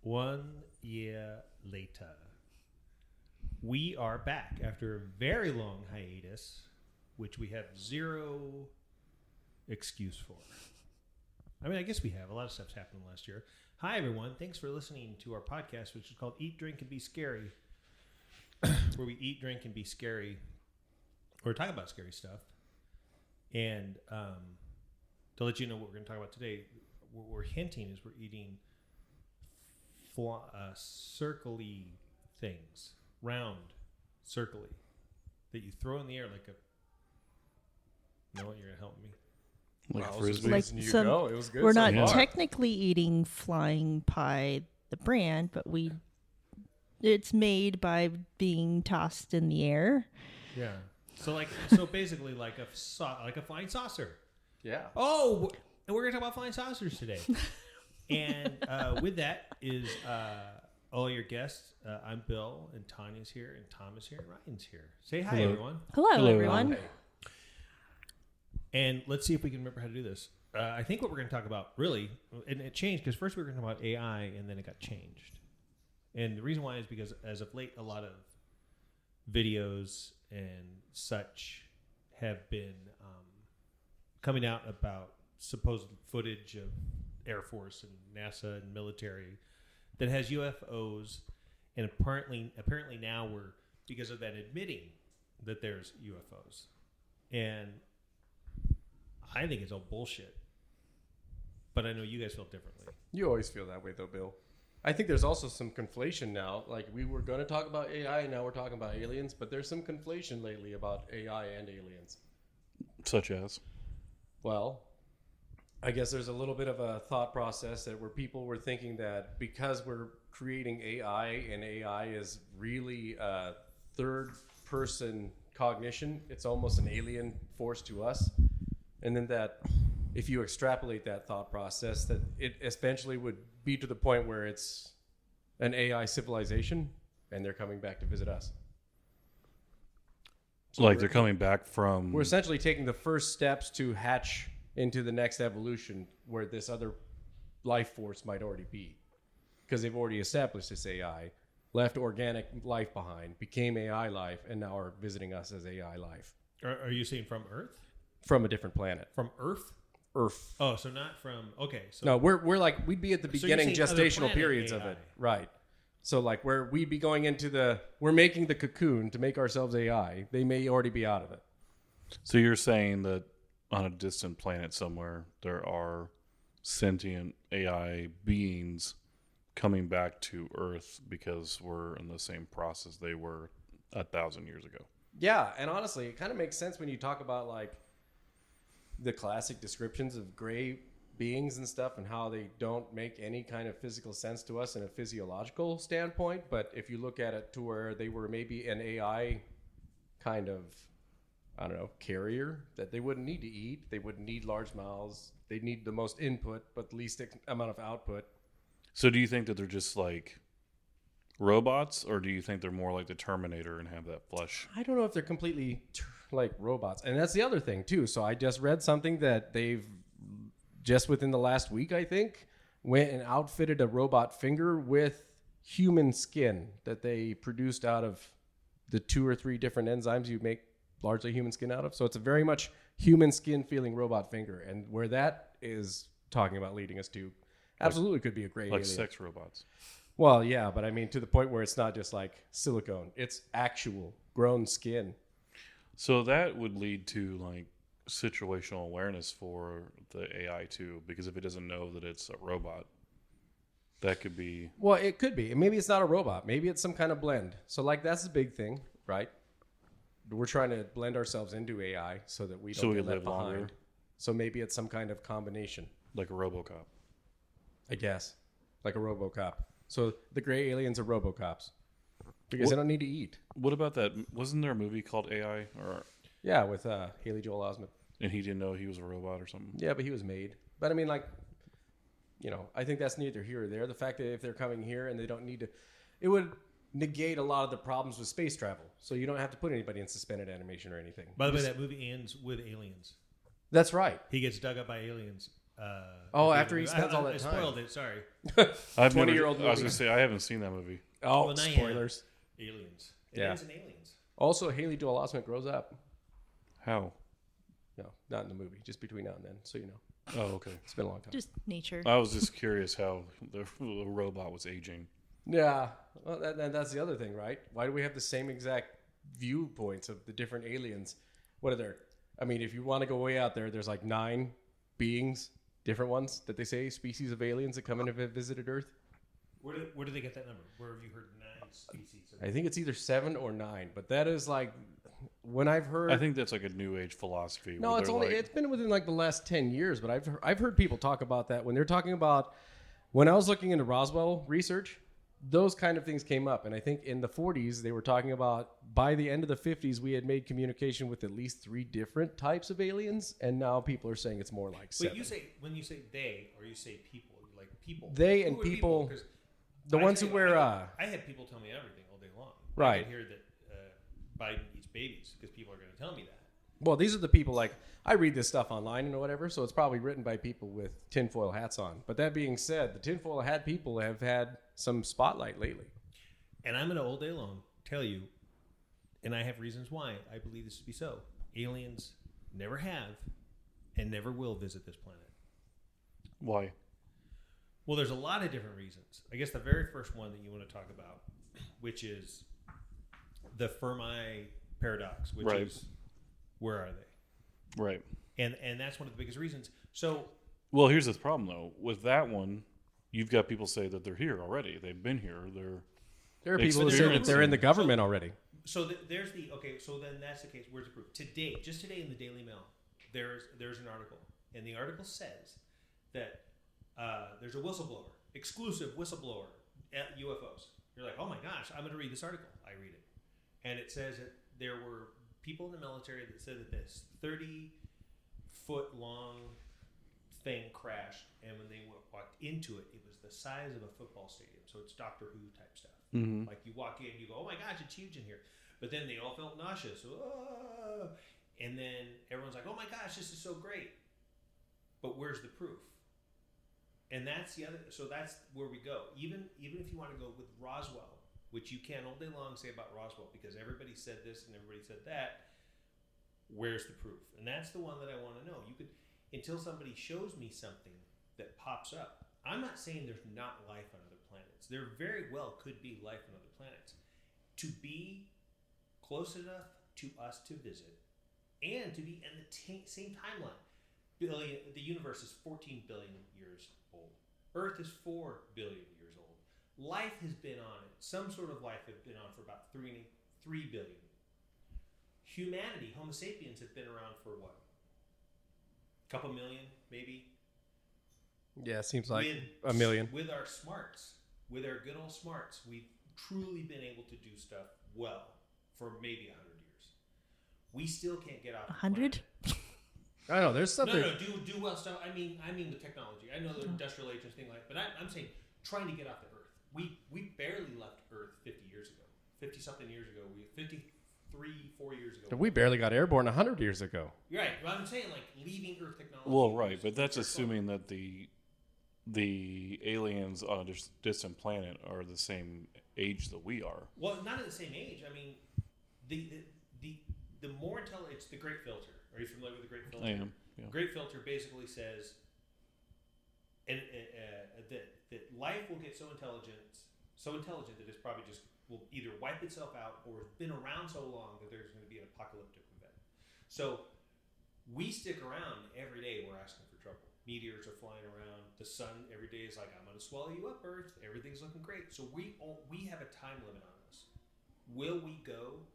1 year later. We are back after a very long hiatus, which we have zero excuse for. I mean, I guess we have. A lot of stuff's happened last year. Hi, everyone. Thanks for listening to our podcast, which is called Eat, Drink, and Be Scary, where we eat, drink, and be scary, or talk about scary stuff. And to let you know what we're going to talk about today, what we're hinting is we're eating circly things, round, circly, that you throw in the air like a... You know what? You're going to help me. Like frisbee. Like It was good. we're so not far. technically eating Flying Pie, the brand, but it's made by being tossed in the air. Yeah. So basically like a flying saucer. Yeah. Oh, and we're going to talk about flying saucers today. And with that is all your guests. I'm Bill, and Tanya's here, and Tom is here, and Ryan's here. Say hi, Hello. everyone. Hello, everyone. Hey. And let's see if we can remember how to do this. I think what we're going to talk about, really, and it changed, because first we were going to talk about AI, and then it got changed. And the reason why is because, as of late, a lot of videos and such have been coming out about supposed footage of Air Force and NASA and military that has UFOs, and apparently now we're, because of that, admitting that there's UFOs. And I think it's all bullshit. But I know you guys feel differently. You always feel that way, though, Bill. I think there's also some conflation now. Like, we were going to talk about AI, and now we're talking about aliens. But there's some conflation lately about AI and aliens. Such as? Well, I guess there's a little bit of a thought process that where people were thinking that because we're creating AI, and AI is really a third-person cognition, it's almost an alien force to us. And then that if you extrapolate that thought process, that it eventually would be to the point where it's an AI civilization and they're coming back to visit us. So Like they're coming back from... we're essentially taking the first steps to hatch into the next evolution where this other life force might already be. Because they've already established this AI, left organic life behind, became AI life, and now are visiting us as AI life. Are you saying from Earth? From a different planet. From Earth? Earth. Oh, so not from... Okay. So No, we're like, we'd be at the So you're beginning saying other gestational planet periods AI. of it. Right. So like where we'd be going into we're making the cocoon to make ourselves AI. They may already be out of it. So you're saying that on a distant planet somewhere, there are sentient AI beings coming back to Earth because we're in the same process they were 1,000 years ago. Yeah, and honestly, it kind of makes sense when you talk about like the classic descriptions of gray beings and stuff and how they don't make any kind of physical sense to us in a physiological standpoint. But if you look at it to where they were maybe an AI kind of, I don't know, carrier that they wouldn't need to eat. They wouldn't need large mouths. They need the most input, but the least amount of output. So do you think that they're just like robots, or do you think they're more like the Terminator and have that flesh? I don't know if they're completely like robots. And that's the other thing too. So I just read something that they've just within the last week, I think, went and outfitted a robot finger with human skin that they produced out of the 2 or 3 different enzymes you make largely human skin out of. So it's a very much human skin feeling robot finger. And where that is talking about leading us to absolutely could be a great Like alien. sex robots. Well, yeah, but I mean to the point where it's not just like silicone. It's actual grown skin. So that would lead to like situational awareness for the AI too, because if it doesn't know that it's a robot, that could be... Well, it could be. Maybe it's not a robot. Maybe it's some kind of blend. So like that's the big thing, right? We're trying to blend ourselves into AI so that we don't So we get left live longer. behind. So maybe it's some kind of combination, like a RoboCop. I guess, like a RoboCop. So the gray aliens are RoboCops because they don't need to eat. What about that? Wasn't there a movie called AI, or Yeah, with Haley Joel Osment. and he didn't know he was a robot or something? Yeah, but he was made. But I mean, like, you know, I think that's neither here or there. The fact that if they're coming here and they don't need to, it would negate a lot of the problems with space travel. So you don't have to put anybody in suspended animation or anything. By the way, that movie ends with aliens. That's right. He gets dug up by aliens. After he spends all that I time. spoiled it. Sorry. I've 20-year-old I was movie. gonna say I haven't seen that movie. Oh, Well, now you spoilers. Aliens. Yeah. Aliens and aliens. Also, Haley Joel Osment grows up. How? No, not in the movie. Just between now and then, so you know. Oh, okay. It's been a long time. Just nature. I was just curious how the robot was aging. Yeah, well, that's the other thing, right? Why do we have the same exact viewpoints of the different aliens? What are there? I mean, if you want to go way out there, there's like 9 beings, different ones that they say, species of aliens that come in and have visited Earth. Where do they get that number? Where have you heard 9 species? I think it's either 7 or 9, but that is like when I've heard. I think that's like a new age philosophy. No, where it's they're only like, it's been within like the last 10 years, but I've heard people talk about that when they're talking about when I was looking into Roswell research, those kind of things came up, and I think in the 40s they were talking about by the end of the 50s we had made communication with at least 3 different types of aliens, and now people are saying it's more like 7. Wait, when you say they or you say people, like people. They Who and are people- 'Cause the I ones tell who you, wear I had people tell me everything all day long. I Right. can hear that Biden eats babies because people are going to tell me that. Well, these are the people like I read this stuff online and whatever, so it's probably written by people with tinfoil hats on. But that being said, the tinfoil hat people have had some spotlight lately. And I'm going to all day long tell you, and I have reasons why I believe this to be so. Aliens never have and never will visit this planet. why? Well, there's a lot of different reasons. I guess the very first one that you want to talk about, which is the Fermi paradox, which Right. is where are they? Right. And that's one of the biggest reasons. So Well, here's the problem though. With that one, you've got people say that they're here already. They've been here. There are people who say that they're in the government already. So there's the okay. So then that's the case. Where's the proof? Today, just today in the Daily Mail, there's an article, and the article says that there's a whistleblower, exclusive whistleblower at UFOs. You're like, oh my gosh, I'm going to read this article. I read it, and it says that there were people in the military that said that this 30-foot long thing crashed, and when they walked into it, it was the size of a football stadium. So it's Doctor Who type stuff. Mm-hmm. Like you walk in, you go, oh my gosh, it's huge in here. But then they all felt nauseous. And then everyone's like, oh my gosh, this is so great. But where's the proof? And that's the other. So that's where we go. Even if you want to go with Roswell, which you can all day long say about Roswell because everybody said this and everybody said that. Where's the proof? And that's the one that I want to know. You could, until somebody shows me something that pops up. I'm not saying there's not life on other planets. There very well could be life on other planets. To be close enough to us to visit, and to be in the same timeline. The universe is 14 billion years old. Earth is 4 billion years old. Life has been on it. Some sort of life has been on for about 3 billion. Humanity, Homo sapiens, have been around for what? A couple million, maybe? Yeah, it seems like a million. With our smarts, with our good old smarts, we've truly been able to do stuff well for maybe 100 years. We still can't get off the 100? planet. I know there's something. No, do well stuff. I mean with technology. I know the industrial age and thing like, but I'm saying trying to get off the Earth. We barely left Earth 50 years ago. 50 something years ago. 4 years ago. We barely got airborne 100 years ago. Right. Well, I'm saying like leaving Earth technology. Well, right, but that's assuming that the aliens on a distant planet are the same age that we are. Well, not at the same age. I mean, the more intelligent. It's the Great Filter. Are you familiar with the Great Filter? I am. Yeah. Great Filter basically says, and that life will get so intelligent that it's probably just will either wipe itself out or has been around so long that there's going to be an apocalyptic event. So we stick around every day. We're asking for trouble. Meteors are flying around. The sun every day is like, I'm going to swallow you up, Earth. Everything's looking great. So we have a time limit on us. Will we go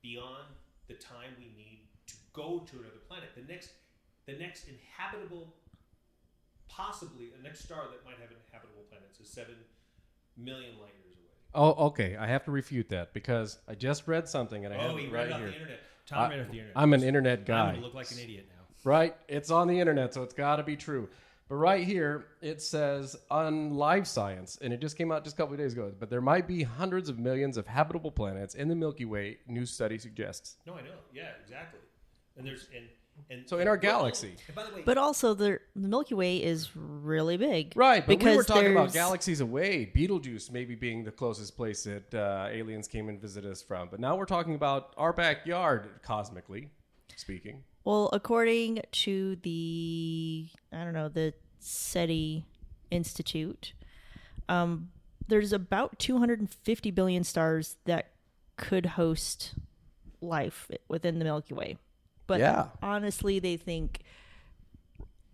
beyond the time we need to go to another planet? The next inhabitable, possibly the next star that might have inhabitable planets is 7 million light years away. Oh, okay. I have to refute that because I just read something and I have He it read right it off here. the internet. Tom read off the internet. I'm an internet I'm guy. going to look like an idiot now. Right? It's on the internet, so it's got to be true. But right here, it says on Live Science, and it just came out just a couple of days ago, but there might be hundreds of millions of habitable planets in the Milky Way, new study suggests. No, I know. Yeah, exactly. And And So in our we're galaxy. and by the way, But also, the Milky Way is really big. Right, but we were because talking about there's- galaxies away. Betelgeuse maybe being the closest place that aliens came and visited us from. But now we're talking about our backyard, cosmically speaking. Well, according to the SETI Institute, there's about 250 billion stars that could host life within the Milky Way. But Yeah. honestly, they think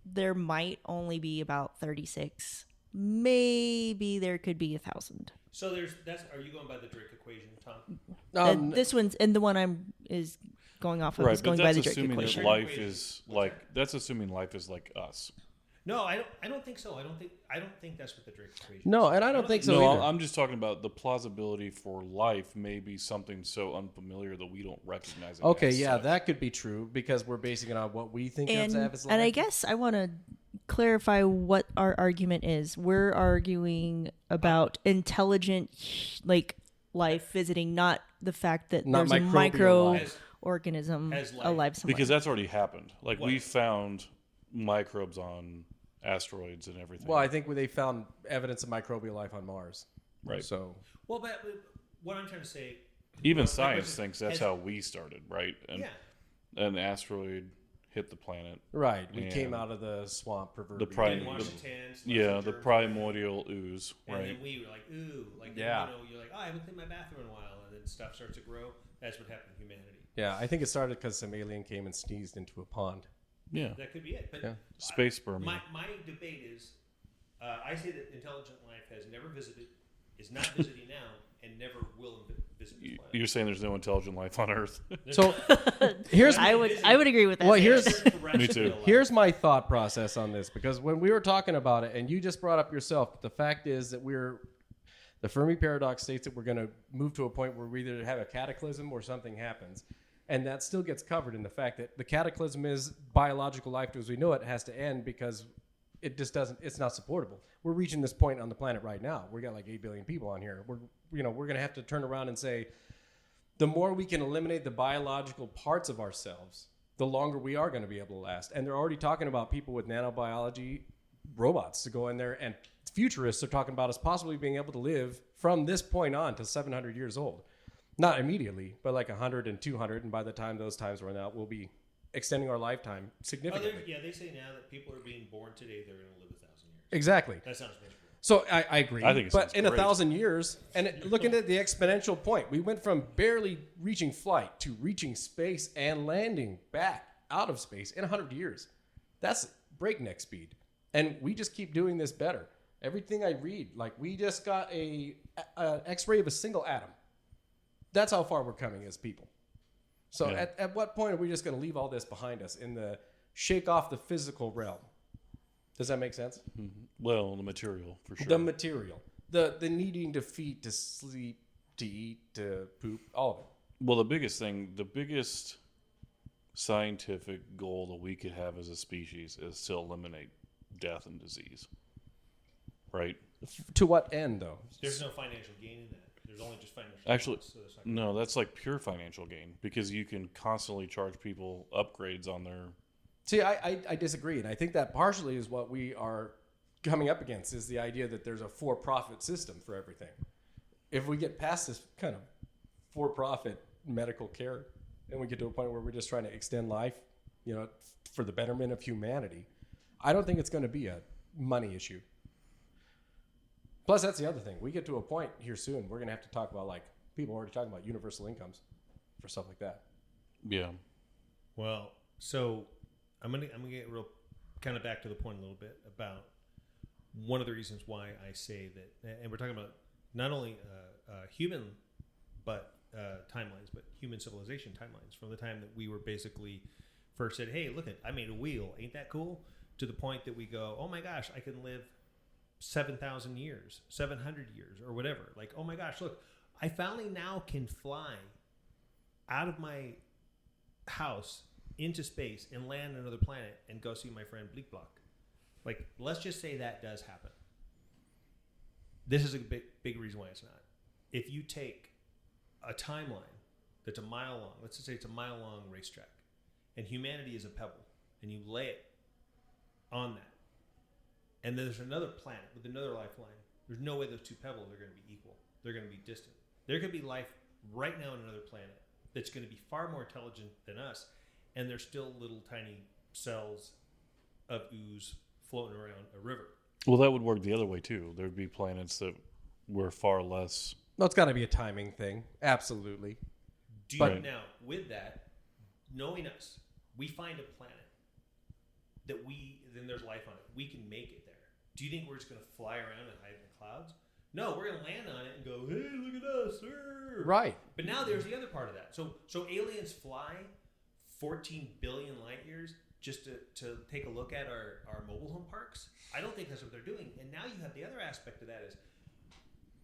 there might only be about 36. Maybe there could be 1,000. so are you going by the Drake equation, Tom? This one's, and the one I'm is going off of Right, is but going by that's the Drake assuming that equation. life is like that's assuming life is like us. No, I don't think so. I don't think that's what the Drake equation. No, is. and I don't think so No, either. I'm just talking about the plausibility for life may be something so unfamiliar that we don't recognize it. Okay, as yeah, such. that could be true because we're basing it on what we think of and, as life. and I guess I want to clarify what our argument is. We're arguing about intelligent, like life visiting, not the fact that Not there's a microbial life. microorganism As life. alive somewhere. because that's already happened. Like we What? found microbes on asteroids and everything. Well, I think they found evidence of microbial life on Mars. Right. So Well, but what I'm trying to say, Even my science question thinks that's is- how we started, right? And yeah, an asteroid hit the planet. right, we And came out of the swamp. Proverbially. prime- in the- Washington, Yeah, the primordial ooze, and right? then we were like, ooh, like Yeah. you're like, oh, I haven't cleaned my bathroom in a while, and then stuff starts to grow. That's what happened to humanity. Yeah, I think it started because some alien came and sneezed into a pond. Yeah, That could be it. But Yeah. space sperm. my debate is, I say that intelligent life has never visited, is not visiting now, and never will visit this planet. You're saying there's no intelligent life on Earth? So here's I would agree with that. Well, here's- Me too. Here's my thought process on this, because when we were talking about it, and you just brought up yourself, but the fact is that the Fermi paradox states that we're going to move to a point where we either have a cataclysm or something happens. And that still gets covered in the fact that the cataclysm is biological life as we know it has to end because it just doesn't, it's not supportable. We're reaching this point on the planet right now. We got like 8 billion people on here. We're going to have to turn around and say, the more we can eliminate the biological parts of ourselves, the longer we are going to be able to last. And they're already talking about people with nanobiology robots to go in there, and futurists are talking about us possibly being able to live from this point on to 700 years old. Not immediately, but like 100 and 200, and by the time those times run out, we'll be extending our lifetime significantly. Yeah, they say now that people are being born today, they're going to live 1,000 years. Exactly. That sounds miserable. So I agree. I think it but sounds in great. 1,000 years, and looking at the exponential point, we went from barely reaching flight to reaching space and landing back out of space in 100 years. That's breakneck speed. And we just keep doing this better. Everything I read, like we just got a X-ray of a single atom. That's how far we're coming as people. So Yeah. at what point are we just going to leave all this behind us in the shake off the physical realm? Does that make sense? Well, the material for sure. The material, the needing to feed, to sleep, to eat, to poop, all of it. Well, the biggest scientific goal that we could have as a species is to eliminate death and disease. Right? To what end, though? There's no financial gain in that. There's only just financial Actually, loss, so that's not no, that's like pure financial gain because you can constantly charge people upgrades on their. See, I disagree, and I think that partially is what we are coming up against is the idea that there's a for-profit system for everything. If we get past this kind of for-profit medical care, and we get to a point where we're just trying to extend life, for the betterment of humanity, I don't think it's going to be a money issue. Plus, that's the other thing. We get to a point here soon, we're going to have to talk about, like, people are already talking about universal incomes for stuff like that. Yeah. Well, so I'm gonna get real kind of back to the point a little bit about one of the reasons why I say that, and we're talking about not only human, but timelines, but human civilization timelines from the time that we were basically first said, "Hey, look I made a wheel, ain't that cool?" To the point that we go, "Oh my gosh, I can live 7,000 years, 700 years, or whatever." Like, oh my gosh, look, I finally now can fly out of my house into space and land on another planet and go see my friend Bleak Block. Like, let's just say that does happen. This is a big reason why it's not. If you take a timeline that's a mile long, let's just say it's a mile long racetrack, and humanity is a pebble, and you lay it on that, and there's another planet with another lifeline. There's no way those two pebbles are going to be equal. They're going to be distant. There could be life right now on another planet that's going to be far more intelligent than us, and they're still little tiny cells of ooze floating around a river. Well, that would work the other way too. There'd be planets that were far less. No, it's got to be a timing thing. Absolutely. Do you, now, with that, knowing us, we find a planet that then there's life on it. We can make it there. Do you think we're just going to fly around and hide in the clouds? No, we're going to land on it and go, hey, look at us. Sir. Right. But now there's the other part of that. So aliens fly 14 billion light years just to take a look at our mobile home parks? I don't think that's what they're doing. And now you have the other aspect of that is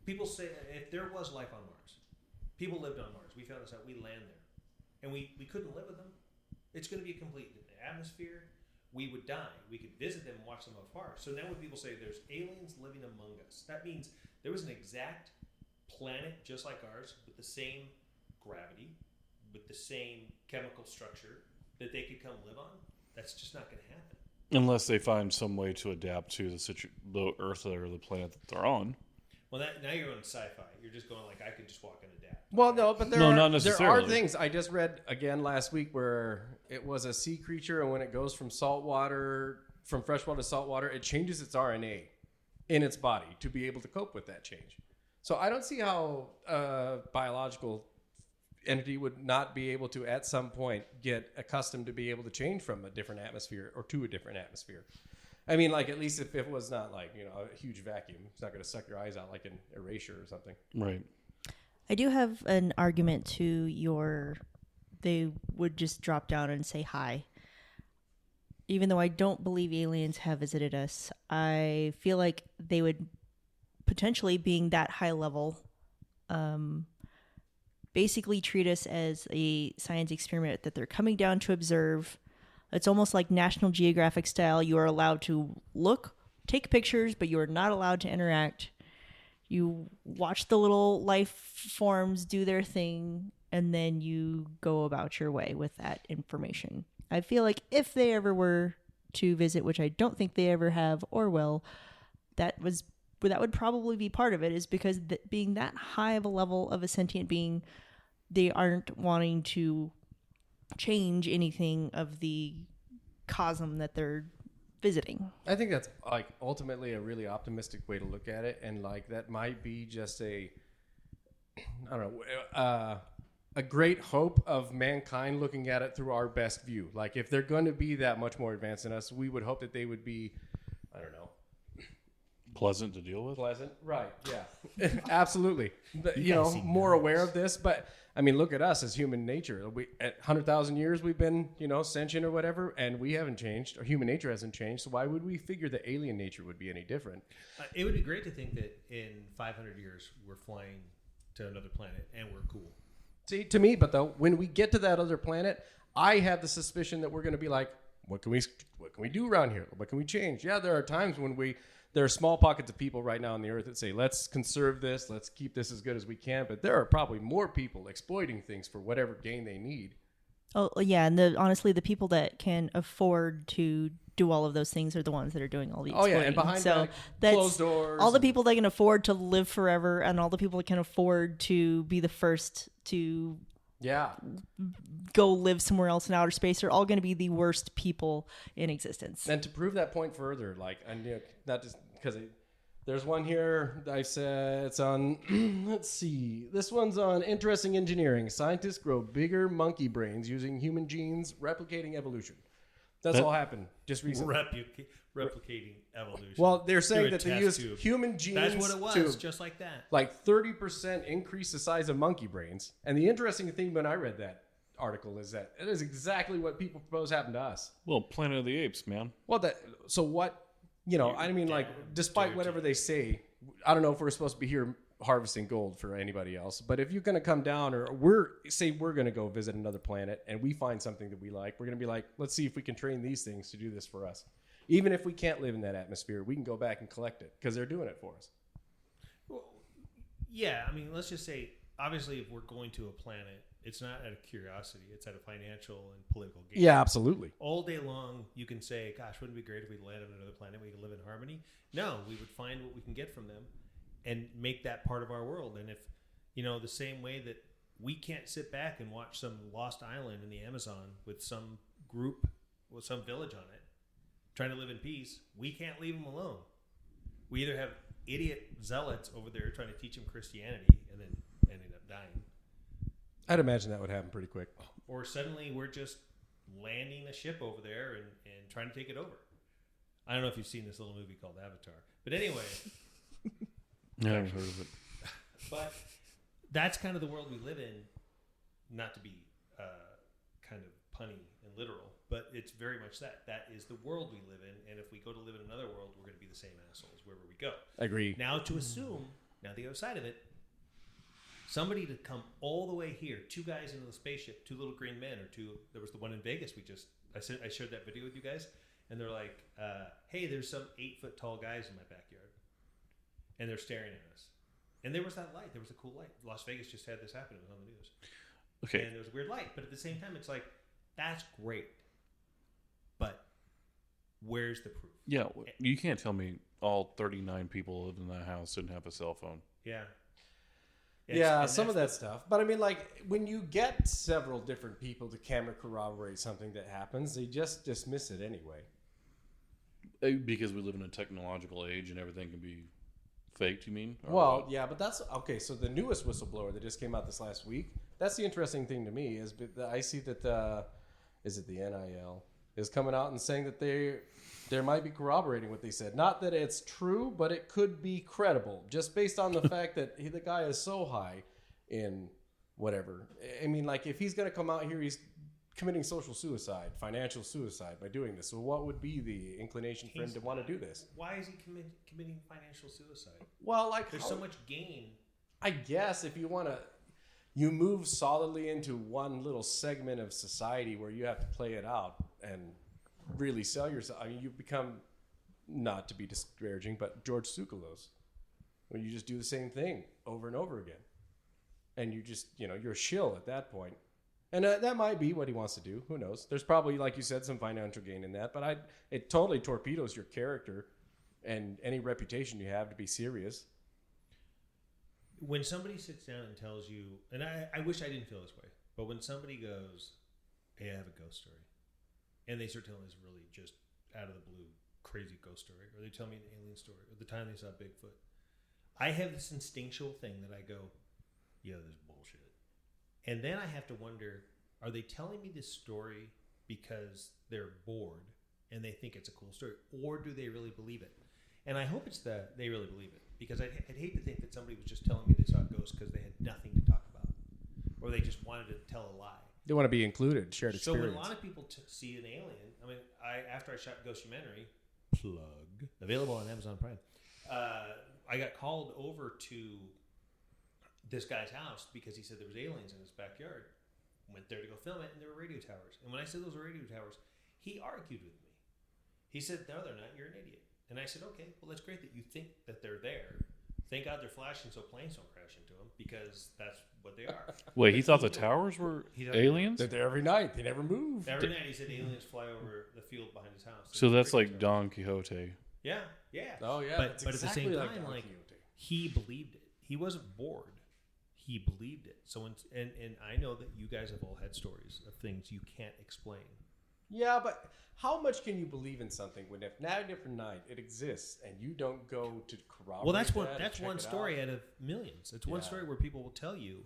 people say if there was life on Mars, people lived on Mars. We found this out. We land there. And we couldn't live with them. It's going to be a complete atmosphere. We would die. We could visit them and watch them afar. So now when people say there's aliens living among us, that means there was an exact planet just like ours with the same gravity, with the same chemical structure that they could come live on. That's just not going to happen. Unless they find some way to adapt to the Earth or the planet that they're on. Well, now you're on sci-fi. You're just going like, I could just walk and adapt. Well, no, but not there necessarily. are things. I just read again last week where it was a sea creature, and when it goes from freshwater to saltwater, it changes its RNA in its body to be able to cope with that change. So I don't see how a biological entity would not be able to, at some point, get accustomed to be able to change from a different atmosphere or to a different atmosphere. I mean, like, at least if it was not like, a huge vacuum, it's not going to suck your eyes out like an erasure or something. Right. I do have an argument to they would just drop down and say hi. Even though I don't believe aliens have visited us, I feel like they would potentially, being that high level, basically treat us as a science experiment that they're coming down to observe. It's almost like National Geographic style. You are allowed to look, take pictures, but you are not allowed to interact. You watch the little life forms do their thing, and then you go about your way with that information. I feel like if they ever were to visit, which I don't think they ever have or will, that would probably be part of it, is because being that high of a level of a sentient being, they aren't wanting to change anything of the cosm that they're visiting. I think that's like ultimately a really optimistic way to look at it, and like that might be just a great hope of mankind looking at it through our best view. Like if they're going to be that much more advanced than us, we would hope that they would be, I don't know, pleasant to deal with. Pleasant, right? Yeah, absolutely. But, more nice. aware of this, but. I mean, look at us as human nature. At 100,000 years, we've been, sentient or whatever, and we haven't changed, or human nature hasn't changed. So why would we figure that alien nature would be any different? It would be great to think that in 500 years, we're flying to another planet and we're cool. See, to me, but though, when we get to that other planet, I have the suspicion that we're going to be like, what can we do around here? What can we change? Yeah, there are times when there are small pockets of people right now on the earth that say, let's conserve this, let's keep this as good as we can. But there are probably more people exploiting things for whatever gain they need. Oh, yeah. And honestly, the people that can afford to do all of those things are the ones that are doing all the exploiting. Oh, yeah. And behind so that's closed doors. All the people that can afford to live forever and all the people that can afford to be the first to go live somewhere else in outer space are all going to be the worst people in existence. And to prove that point further, not just because there's one here I said it's on, let's see, this one's on Interesting Engineering. Scientists grow bigger monkey brains using human genes, replicating evolution. That's all happened just recently. Replicating evolution. Well, they're saying that they use human genes. That's what it was, just like that. Like 30% increase the size of monkey brains. And the interesting thing when I read that article is that it is exactly what people propose happened to us. Well, Planet of the Apes, man. Well, despite whatever they say, I don't know if we're supposed to be here harvesting gold for anybody else, but if you're going to come down or we're going to go visit another planet and we find something that we like, we're going to be like, let's see if we can train these things to do this for us. Even if we can't live in that atmosphere, we can go back and collect it because they're doing it for us. Well, yeah, I mean, let's just say obviously, if we're going to a planet, it's not out of curiosity; it's out of financial and political gain. Yeah, absolutely. All day long, you can say, "Gosh, wouldn't it be great if we landed on another planet? We could live in harmony." No, we would find what we can get from them, and make that part of our world. And if the same way that we can't sit back and watch some lost island in the Amazon with some group with some village on it trying to live in peace, we can't leave them alone. We either have idiot zealots over there trying to teach them Christianity and then ending up dying, I'd imagine that would happen pretty quick. or suddenly we're just landing a ship over there and trying to take it over. I don't know if you've seen this little movie called Avatar, but anyway, Yeah, I haven't heard of it. but that's kind of the world we live in. Not to be kind of punny and literal, but it's very much that. That is the world we live in, and if we go to live in another world, we're going to be the same assholes wherever we go. Agree. Now, to assume, the other side of it, somebody to come all the way here, two guys into the spaceship, two little green men, there was the one in Vegas I shared that video with you guys, and they're like, hey, there's some 8-foot tall guys in my backyard, and they're staring at us. And there was that light. There was a cool light. Las Vegas just had this happen. It was on the news. Okay. And there was a weird light. But at the same time, it's like, that's great. But where's the proof? Yeah, you can't tell me all 39 people who live in that house didn't have a cell phone. Yeah. Yeah, some of that stuff. But I mean, like, when you get several different people to camera corroborate something that happens, they just dismiss it anyway. Because we live in a technological age and everything can be faked, you mean? Or Well, what? yeah, but that's okay. So the newest whistleblower that just came out this last week, that's the interesting thing to me is that I see that is it the NIL is coming out and saying that there might be corroborating what they said. Not that it's true, but it could be credible just based on the fact that the guy is so high in whatever. I mean, like if he's going to come out here, he's committing social suicide, financial suicide by doing this. So what would be the inclination for him to want to do this? Why is he committing financial suicide? Well, like There's so much gain. I guess if you want to, you move solidly into one little segment of society where you have to play it out and really sell yourself. I mean, you become, not to be disparaging, but George Tsoukalos, where you just do the same thing over and over again. And you just, you're a shill at that point. And that might be what he wants to do. Who knows? There's probably, like you said, some financial gain in that. But it totally torpedoes your character and any reputation you have to be serious. When somebody sits down and tells you, and I wish I didn't feel this way, but when somebody goes, hey, I have a ghost story, and they start telling this really just out of the blue crazy ghost story, or they tell me an alien story, or the time they saw Bigfoot, I have this instinctual thing that I go, yeah, this is bullshit. And then I have to wonder, are they telling me this story because they're bored and they think it's a cool story, or do they really believe it? And I hope it's that they really believe it, because I'd hate to think that somebody was just telling me they saw a ghost because they had nothing to talk about, or they just wanted to tell a lie. They want to be included, shared So experience. when a lot of people see an alien, I mean, after I shot Ghostumentary, plug, available on Amazon Prime, I got called over to this guy's house because he said there was aliens in his backyard. Went there to go film it, and there were radio towers. And when I said those were radio towers, he argued with me. He said, no, they're not. You're an idiot. And I said, okay, well, that's great that you think that they're there. Thank God they're flashing so planes don't crash into them, because that's what they are. Wait, he thought the towers were aliens? They're there every night. They never move. Every night he said aliens fly over the field behind his house. So that's like Don Quixote. Yeah. Oh, yeah. But that's at the same exactly time, Don like, Quixote. he believed it. He wasn't bored. He believed it. So, and I know that you guys have all had stories of things you can't explain. Yeah, but how much can you believe in something when if night after night it exists and you don't go to corroborate? Well, that's check one it story out? out of millions. It's one Yeah. story where people will tell you,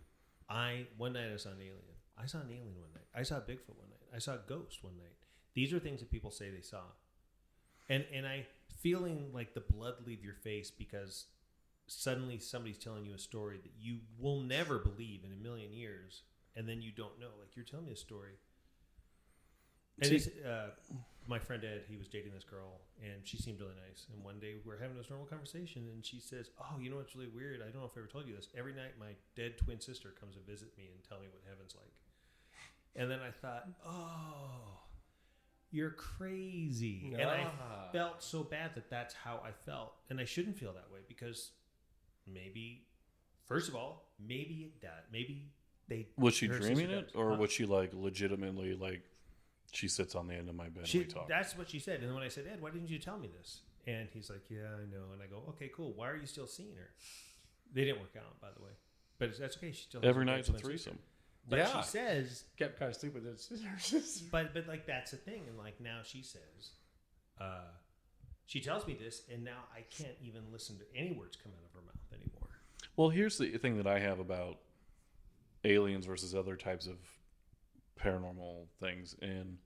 one night I saw an alien. I saw an alien one night. I saw Bigfoot one night. I saw a ghost one night. These are things that people say they saw. And I feeling like the blood leave your face because suddenly somebody's telling you a story that you will never believe in a million years, and then you don't know. Like, you're telling me a story. And this, my friend Ed, he was dating this girl, and she seemed really nice. And one day we were having this normal conversation, and she says, oh, you know what's really weird? I don't know if I ever told you this. Every night my dead twin sister comes to visit me and tell me what heaven's like. And then I thought, oh, you're crazy. And I felt so bad that that's how I felt. And I shouldn't feel that way, because maybe first of all, maybe it does. Maybe they. Was she her dreaming sister it, does. or Huh? was she like legitimately like she sits on the end of my bed and we talk? That's what she said. And then when I said, Ed, why didn't you tell me this? And he's like, yeah, I know. And I go, okay, cool. Why are you still seeing her? They didn't work out, by the way. But that's okay. She still has Every a night's a twin sister. threesome. But Yeah. she says, Kept kind of stupid. but like that's the thing. And like now she says, she tells me this, and now I can't even listen to any words come out of her mouth anymore. Well, here's the thing that I have about aliens versus other types of paranormal things. And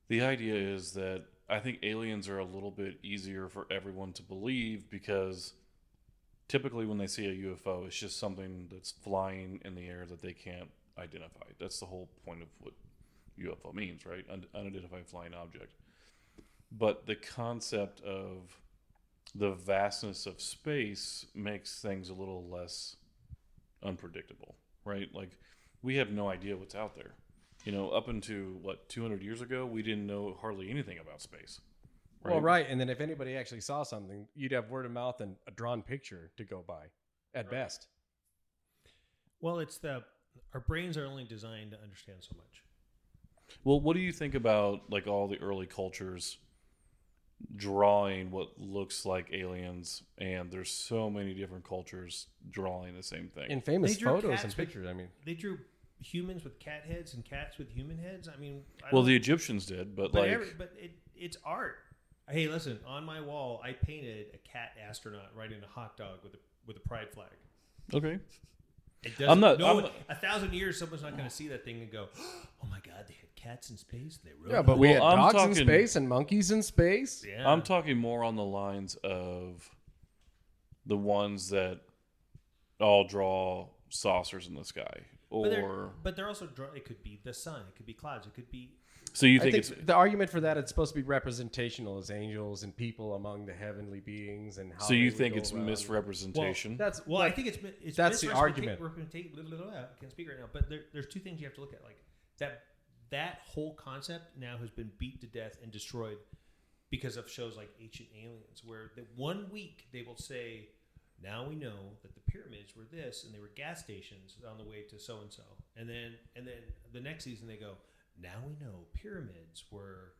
the idea is that I think aliens are a little bit easier for everyone to believe because typically when they see a UFO, it's just something that's flying in the air that they can't identify. That's the whole point of what UFO means, right? Unidentified flying object. But the concept of the vastness of space makes things a little less unpredictable, right? Like we have no idea what's out there. You know, up into 200 years ago, we didn't know hardly anything about space. Right? Well, right. And then if anybody actually saw something, you'd have word of mouth and a drawn picture to go by at best. Well, it's our brains are only designed to understand so much. Well, what do you think about like all the early cultures drawing what looks like aliens, and there's so many different cultures drawing the same thing? In famous They drew photos cats and with- pictures, I mean. They drew humans with cat heads and cats with human heads. I mean, Well, the Egyptians did, but like it's art. Hey, listen, on my wall, I painted a cat astronaut riding a hot dog with a pride flag. okay. It doesn't, I'm not- No, I'm- 1,000 years, someone's not going to see that thing and go, "Oh my God, they had cats in space." They wrote Yeah, but we had Well, I'm dogs in talking- space and monkeys in space. Yeah. I'm talking more on the lines of the ones that all draw saucers in the sky, but they're also it could be the sun, it could be clouds, it could be. so you I think think it's the argument for that it's supposed to be representational as angels and people among the heavenly beings and how so you they would think go it's around. misrepresentation? That's Well, I think it's that's the argument. I can't speak right now, but there's two things you have to look at. Like that whole concept now has been beat to death and destroyed because of shows like Ancient Aliens, where the 1 week they will say, "Now we know that the pyramids were this, and they were gas stations on the way to so and so," and then the next season they go, "Now we know pyramids were."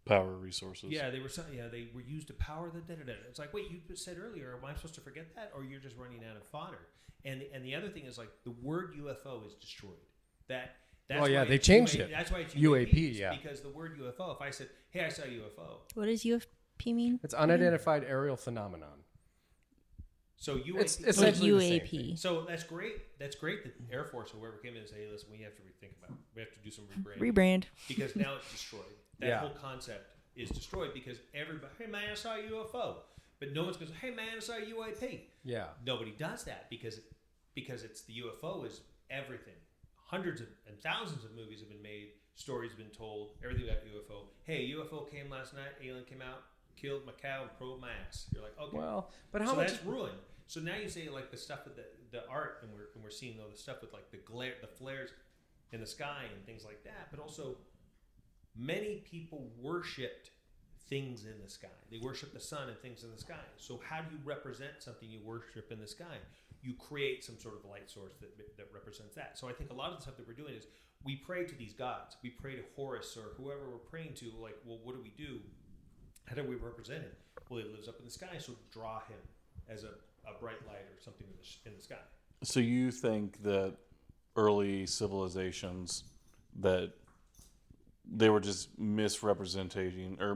Power resources. Yeah, they were used to power the da-da-da. It's like, wait, you said earlier, am I supposed to forget that, or you're just running out of fodder? And the other thing is like the word UFO is destroyed. That's Well, yeah, why they it's changed UA it. That's why it's UAP, UAPs, yeah. because the word UFO. If I said, "Hey, I saw a UFO," What does UFP mean? It's unidentified aerial phenomenon. so UAP. It's What essentially the same UAP? thing. so that's great. That's great that Air Force or whoever came in and said, "Hey, listen, we have to rethink about it. We have to do some rebranding Rebrand. because now it's destroyed. That Yeah. whole concept is destroyed because everybody, hey man, I saw a UFO, but no one's going, hey man, I saw a UAP. Yeah. Nobody does that because it's the UFO is everything. Hundreds and thousands of movies have been made, stories have been told, everything about UFO. Hey, a UFO came last night, alien came out, killed my cow, and probed my ass. You're like, okay. Well, but how So much that's ruined. So now you say like the stuff with the art, and we're seeing all the stuff with like the glare, the flares in the sky and things like that. But also, many people worshipped things in the sky. They worship the sun and things in the sky. So how do you represent something you worship in the sky? You create some sort of light source that represents that. So I think a lot of the stuff that we're doing is we pray to these gods. We pray to Horus or whoever we're praying to. Like, well, what do? How do we represent him? Well, he lives up in the sky, so draw him as a bright light or something in the sky. So you think that early civilizations that they were just misrepresenting or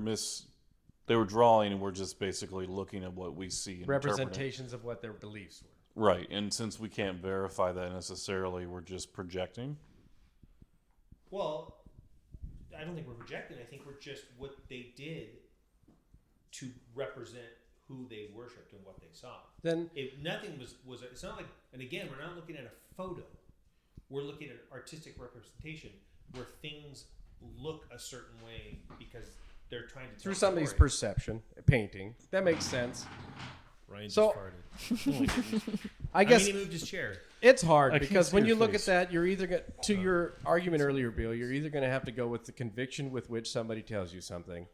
they were drawing and we're just basically looking at what we see and interpreting. representations of what their beliefs were? Right. And since we can't verify that necessarily, we're just projecting. Well, I don't think we're projecting. I think we're just what they did to represent who they worshipped and what they saw. Then Nothing was. It's not like. And again, we're not looking at a photo. We're looking at artistic representation where things look a certain way because they're trying to through tell somebody's story. perception, painting, that makes sense. Ryan So- just farted. I guess he moved his chair. it's hard I can't because see when your you look face. at that, you're either going to your argument earlier, Bill. You're either going to have to go with the conviction with which somebody tells you something,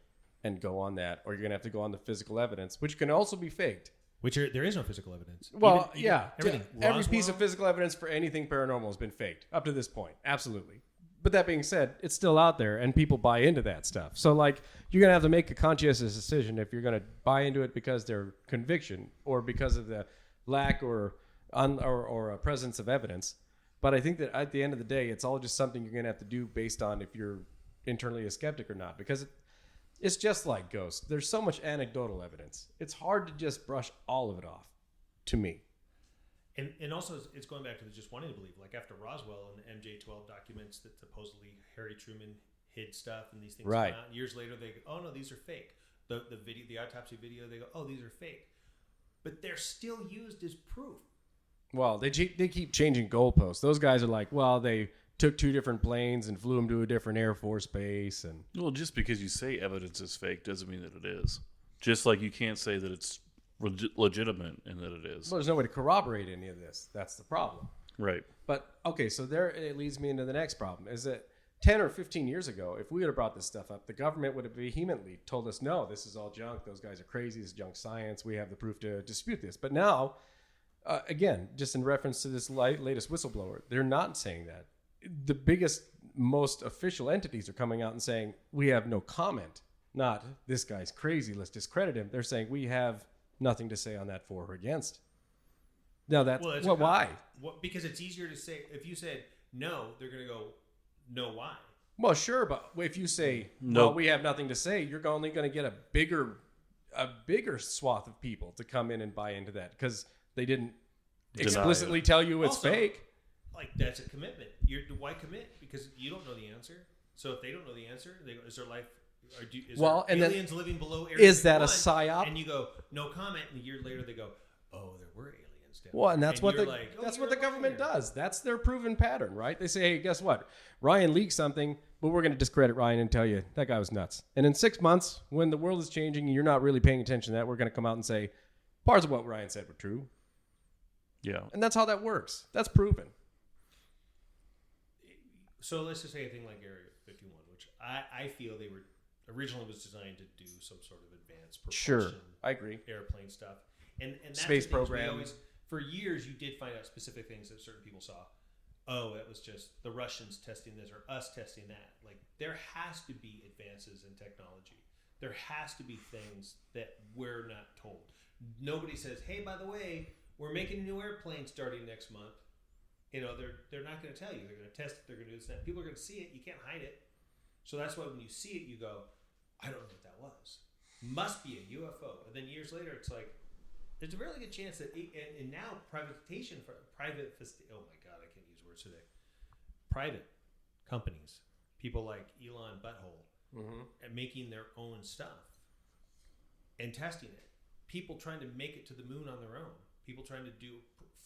and go on that, or you're going to have to go on the physical evidence, which can also be faked. there is no physical evidence. Well, Even yeah. everything. Every piece of Roswell, physical evidence for anything paranormal has been faked up to this point. Absolutely. But that being said, it's still out there and people buy into that stuff. So, like, you're going to have to make a conscientious decision if you're going to buy into it because their conviction or because of the lack or a presence of evidence. But I think that at the end of the day, it's all just something you're going to have to do based on if you're internally a skeptic or not. Because it's just like ghosts. There's so much anecdotal evidence. It's hard to just brush all of it off, to me. and also it's going back to the just wanting to believe. Like after Roswell and the MJ-12 documents that supposedly Harry Truman hid stuff and these things Right. come out. Years later, they go, oh no, these are fake. The video, the autopsy video, they go, oh, these are fake. But they're still used as proof. Well, they keep changing goalposts. Those guys are like, well, they took 2 different planes and flew them to a different Air Force base. And Well, just because you say evidence is fake doesn't mean that it is. Just like you can't say that it's legitimate and that it is. well, there's no way to corroborate any of this. That's the problem. Right. But, okay, so there it leads me into the next problem, is that 10 or 15 years ago, if we would have brought this stuff up, the government would have vehemently told us, no, this is all junk. Those guys are crazy. This is junk science. We have the proof to dispute this. But now, again, just in reference to this latest whistleblower, they're not saying that. The biggest, most official entities are coming out and saying, we have no comment. Not, this guy's crazy, let's discredit him. They're saying, we have nothing to say on that for or against. Now, that's, well, why? Because it's easier to say, if you said no, they're going to go, no, why? Well, sure, but if you say, No. well, we have nothing to say, you're only going to get a bigger swath of people to come in and buy into that because they didn't Deny explicitly tell you it's Also, fake. Like, that's a commitment. Why commit? Because you don't know the answer. So if they don't know the answer, they go, is there life? Is Well, there and then- aliens living below Area Is that a 51? psyop? And you go, no comment. And a year later, they go, oh, there were aliens down Well, there. and that's what you're the like, oh, that's you're what the a government liar. does. That's their proven pattern, right? They say, hey, guess what? Ryan leaked something, but we're going to discredit Ryan and tell you that guy was nuts. And in 6 months, when the world is changing and you're not really paying attention to that, we're going to come out and say parts of what Ryan said were true. Yeah. And that's how that works. That's proven. So let's just say a thing like Area 51, which I feel they were originally was designed to do some sort of advanced propulsion, I agree. airplane stuff, and that's Space the things we program. always, for years, you did find out specific things that certain people saw. Oh, that was just the Russians testing this or us testing that. Like there has to be advances in technology. There has to be things that we're not told. Nobody says, "Hey, by the way, we're making a new airplane starting next month." You know, they're not going to tell you. They're going to test it. They're going to do this and that. People are going to see it. You can't hide it. So that's why when you see it, you go, I don't know what that was. Must be a UFO. And then years later, it's like, there's a really good chance that, and now privatization for private, oh my God, I can't use words today. Private companies, people like Elon Butthole, and making their own stuff and testing it. People trying to make it to the moon on their own. People trying to do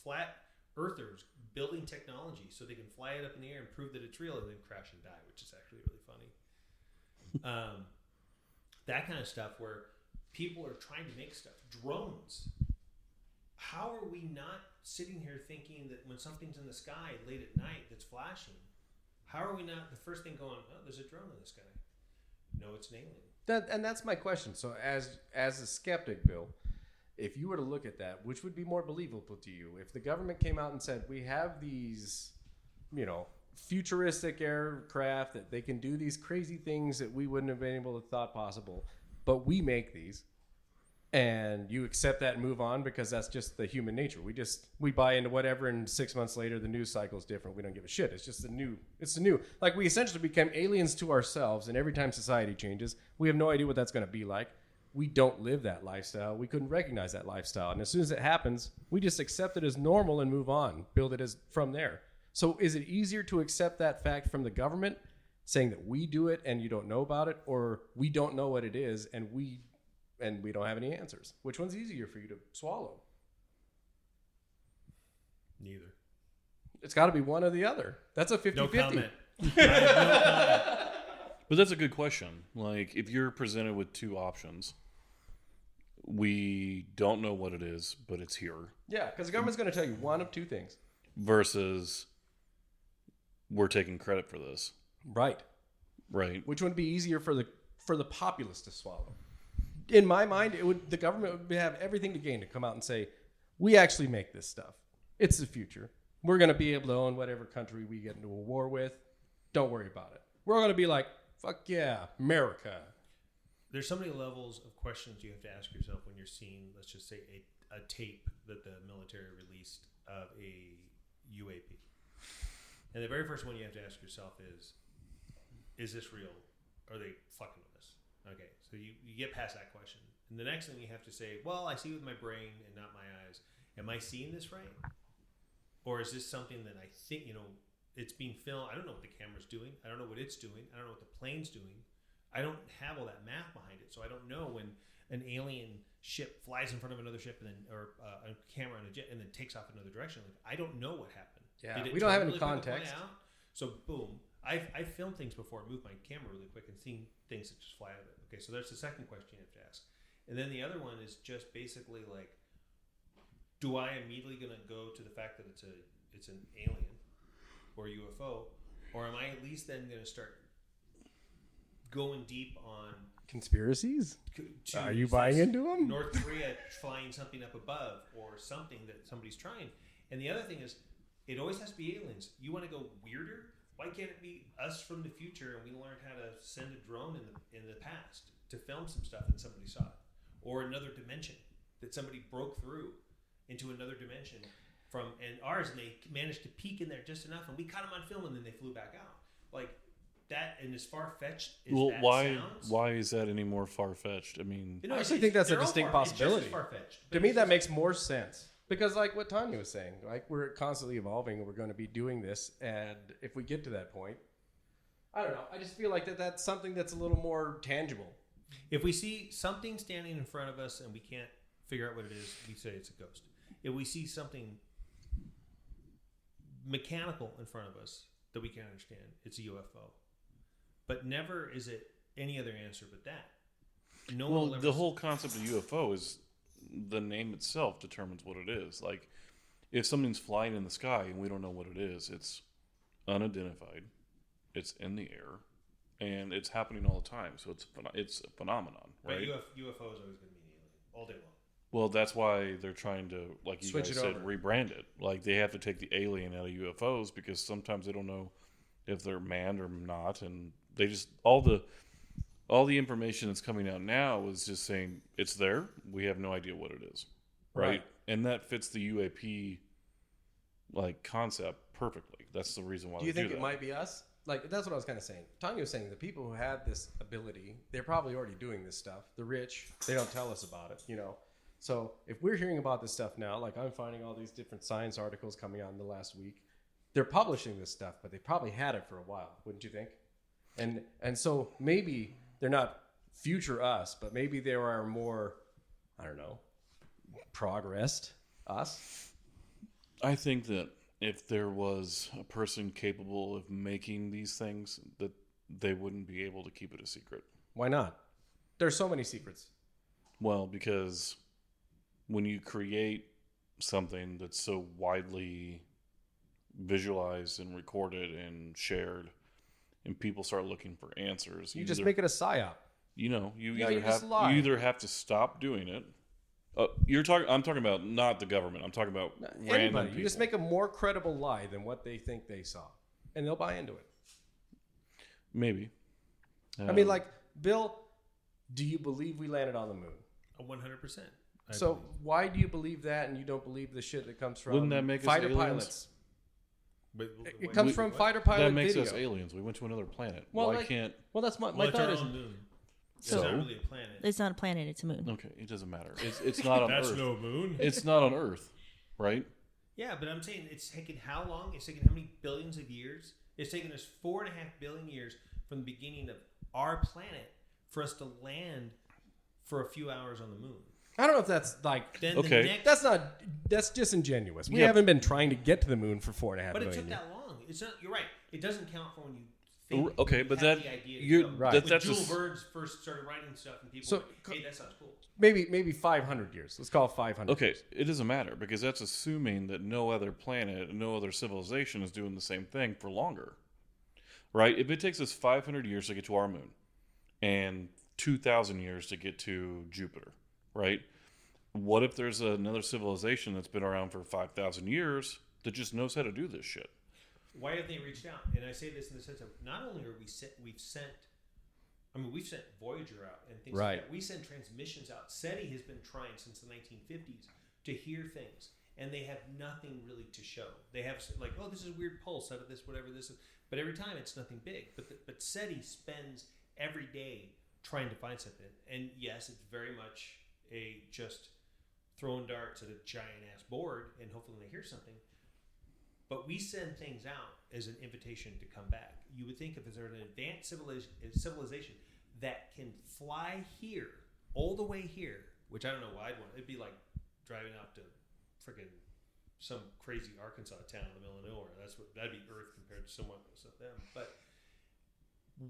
flat earthers building technology so they can fly it up in the air and prove that it's real and then crash and die, which is actually really funny. That kind of stuff where people are trying to make stuff. Drones. How are we not sitting here thinking that when something's in the sky late at night that's flashing, how are we not the first thing going, oh, there's a drone in the sky? No, it's an alien. And that's my question. So as a skeptic, Bill, if you were to look at that, which would be more believable to you? If the government came out and said, we have these, futuristic aircraft that they can do these crazy things that we wouldn't have been able to thought possible, but we make these, and you accept that and move on because that's just the human nature. We buy into whatever, and 6 months later the news cycle is different. We don't give a shit. It's just the new. Like we essentially become aliens to ourselves, and every time society changes, we have no idea what that's going to be like. We don't live that lifestyle. We couldn't recognize that lifestyle. And as soon as it happens, we just accept it as normal and move on, build it as from there. So is it easier to accept that fact from the government saying that we do it and you don't know about it, or we don't know what it is and we don't have any answers? Which one's easier for you to swallow? Neither. It's got to be one or the other. That's a 50-50. No comment. I have no comment. But that's a good question. Like, if you're presented with 2 options, we don't know what it is, but it's here, Yeah, because the government's going to tell you one of 2 things. versus we're taking credit for this, Right. right? Which would be easier for the populace to swallow? in my mind, the government would have everything to gain to come out and say, we actually make this stuff. It's the future. We're going to be able to own whatever country we get into a war with. Don't worry about it. We're going to be like, fuck yeah, America. There's so many levels of questions you have to ask yourself when you're seeing, let's just say, a tape that the military released of a UAP. And the very first one you have to ask yourself is this real? Are they fucking with us? Okay, so you get past that question. And the next thing you have to say, well, I see with my brain and not my eyes. Am I seeing this right? Or is this something that I think, it's being filmed? I don't know what the camera's doing. I don't know what it's doing. I don't know what the plane's doing. I don't have all that math behind it. So I don't know when an alien ship flies in front of another ship and then, or a camera on a jet and then takes off another direction. Like, I don't know what happened. Yeah, we don't have any context. So boom. I've filmed things before, moved my camera really quick and seen things that just fly out of it. Okay, so that's the second question you have to ask. And then the other one is just basically like, do I immediately going to go to the fact that it's an alien or UFO, or am I at least then going to start going deep on conspiracies? Are you buying into them? North Korea flying something up above or something that somebody's trying. And the other thing is, it always has to be aliens. You want to go weirder? Why can't it be us from the future and we learned how to send a drone in the past to film some stuff and somebody saw it? Or another dimension that somebody broke through into another dimension and ours, and they managed to peek in there just enough, and we caught them on film, and then they flew back out. Like that, and as far-fetched as sounds, why is that any more far-fetched? I mean, I actually think that's a distinct possibility. Far-fetched. To me, that makes more sense. Because like what Tanya was saying, like we're constantly evolving and we're going to be doing this. And if we get to that point, I don't know. I just feel like that's something that's a little more tangible. If we see something standing in front of us and we can't figure out what it is, we say it's a ghost. If we see something mechanical in front of us that we can't understand, it's a UFO. But never is it any other answer but that. The whole concept of UFO is the name itself determines what it is. Like, if something's flying in the sky and we don't know what it is, it's unidentified, it's in the air, and it's happening all the time. So it's a phenomenon, right? But UFO is always going to be an alien all day long. Well, that's why they're trying to, like you Switch guys it said, over. rebrand it. Like, they have to take the alien out of UFOs because sometimes they don't know if they're manned or not, and they just all the information that's coming out now is just saying it's there. We have no idea what it is, right? And that fits the UAP like concept perfectly. That's the reason why. Do you think that. it might be us? Like that's what I was kind of saying. Tanya was saying the people who have this ability, they're probably already doing this stuff. The rich, they don't tell us about it, So if we're hearing about this stuff now, like I'm finding all these different science articles coming out in the last week, they're publishing this stuff, but they probably had it for a while, wouldn't you think? And so maybe they're not future us, but maybe they are more, I don't know, progressed us. I think that if there was a person capable of making these things, that they wouldn't be able to keep it a secret. Why not? There's so many secrets. Well, because when you create something that's so widely visualized and recorded and shared, and people start looking for answers, You just make it a psyop. You you either just lie. you either have to stop doing it. I'm talking about not the government. I'm talking about random Anybody. people. You just make a more credible lie than what they think they saw, and they'll buy into it. Maybe. I mean, like, Bill, do you believe we landed on the moon? 100%. So why do you believe that, and you don't believe the shit that comes from Wouldn't that make us fighter aliens? pilots? But, It comes from fighter pilot That makes video. us aliens. We went to another planet. Well, Why like- can't? Well, that's my Well, it's thought our is own moon. So- It's not really a planet. It's not a planet, it's a moon. Okay, it doesn't matter. It's not on That's Earth. no moon. It's not on Earth, right? Yeah, but I'm saying it's taken how long? It's taken how many billions of years? It's taken us 4.5 billion years from the beginning of our planet for us to land for a few hours on the moon. I don't know if that's like Then Okay. the next, that's disingenuous. We Yeah. haven't been trying to get to the moon for 4.5 but it billion took years. that long. It's not. You're right. It doesn't count for when you think. Okay, you but have that- the idea to you're- go. Right. that- When that's a Jules s- Verne's first started writing stuff, and people So- were like, "Hey, that sounds cool." Maybe 500 years. Let's call it 500. Okay, years. it doesn't matter because that's assuming that no other planet, no other civilization is doing the same thing for longer, right? If it takes us 500 years to get to our moon, and 2,000 years to get to Jupiter, right? What if there's another civilization that's been around for 5,000 years that just knows how to do this shit? Why have they reached out? And I say this in the sense of not only are we've sent Voyager out and things Right. like that. We send transmissions out. SETI has been trying since the 1950s to hear things, and they have nothing really to show. They have like, oh, this is a weird pulse out of this, whatever this is. But every time it's nothing big. But SETI spends every day trying to find something. And yes, it's very much a just throwing darts at a giant ass board and hopefully they hear something. But we send things out as an invitation to come back. You would think if there's an advanced civilization that can fly here, all the way here, which I don't know why I'd want. It'd be like driving out to freaking some crazy Arkansas town in the middle of nowhere. That'd be Earth compared to someone else of them. But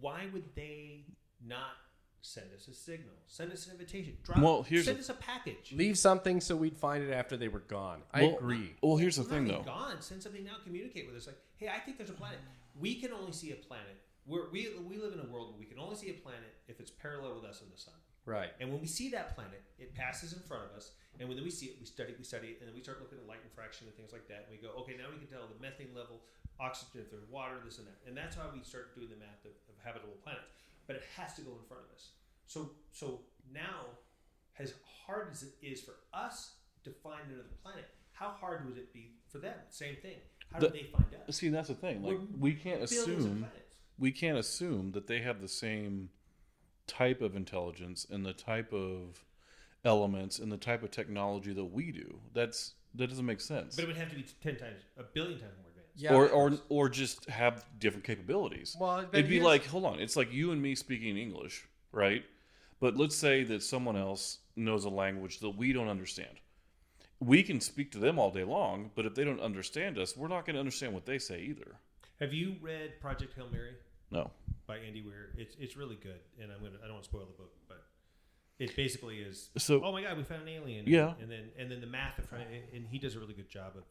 why would they not send us a signal? Send us an invitation. Send us a package. Leave something so we'd find it after they were gone. I agree. Well, here's the Not thing, even though. Gone. Send something now. Communicate with us. Like, hey, I think there's a planet. We can only see a planet. We live in a world where we can only see a planet if it's parallel with us in the sun. Right. And when we see that planet, it passes in front of us. And when we see it, we study it, and then we start looking at light infraction and things like that. And we go, okay, now we can tell the methane level, oxygen, if there's water, this and that. And that's how we start doing the math of habitable planets. But it has to go in front of us. So now, as hard as it is for us to find another planet, how hard would it be for them? Same thing. How do they find us? See, that's the thing. Like, we can't assume that they have the same type of intelligence and the type of elements and the type of technology that we do. That doesn't make sense. But it would have to be 10 times, a billion times more advanced. Yeah. Or just have different capabilities. Well, it'd be like, hold on, it's like you and me speaking English, right? But let's say that someone else knows a language that we don't understand. We can speak to them all day long, but if they don't understand us, we're not going to understand what they say either. Have you read Project Hail Mary? No. By Andy Weir. It's really good, and I don't want to spoil the book, but it basically is. So, oh my God, we found an alien. Yeah. And then the math of trying, and he does a really good job of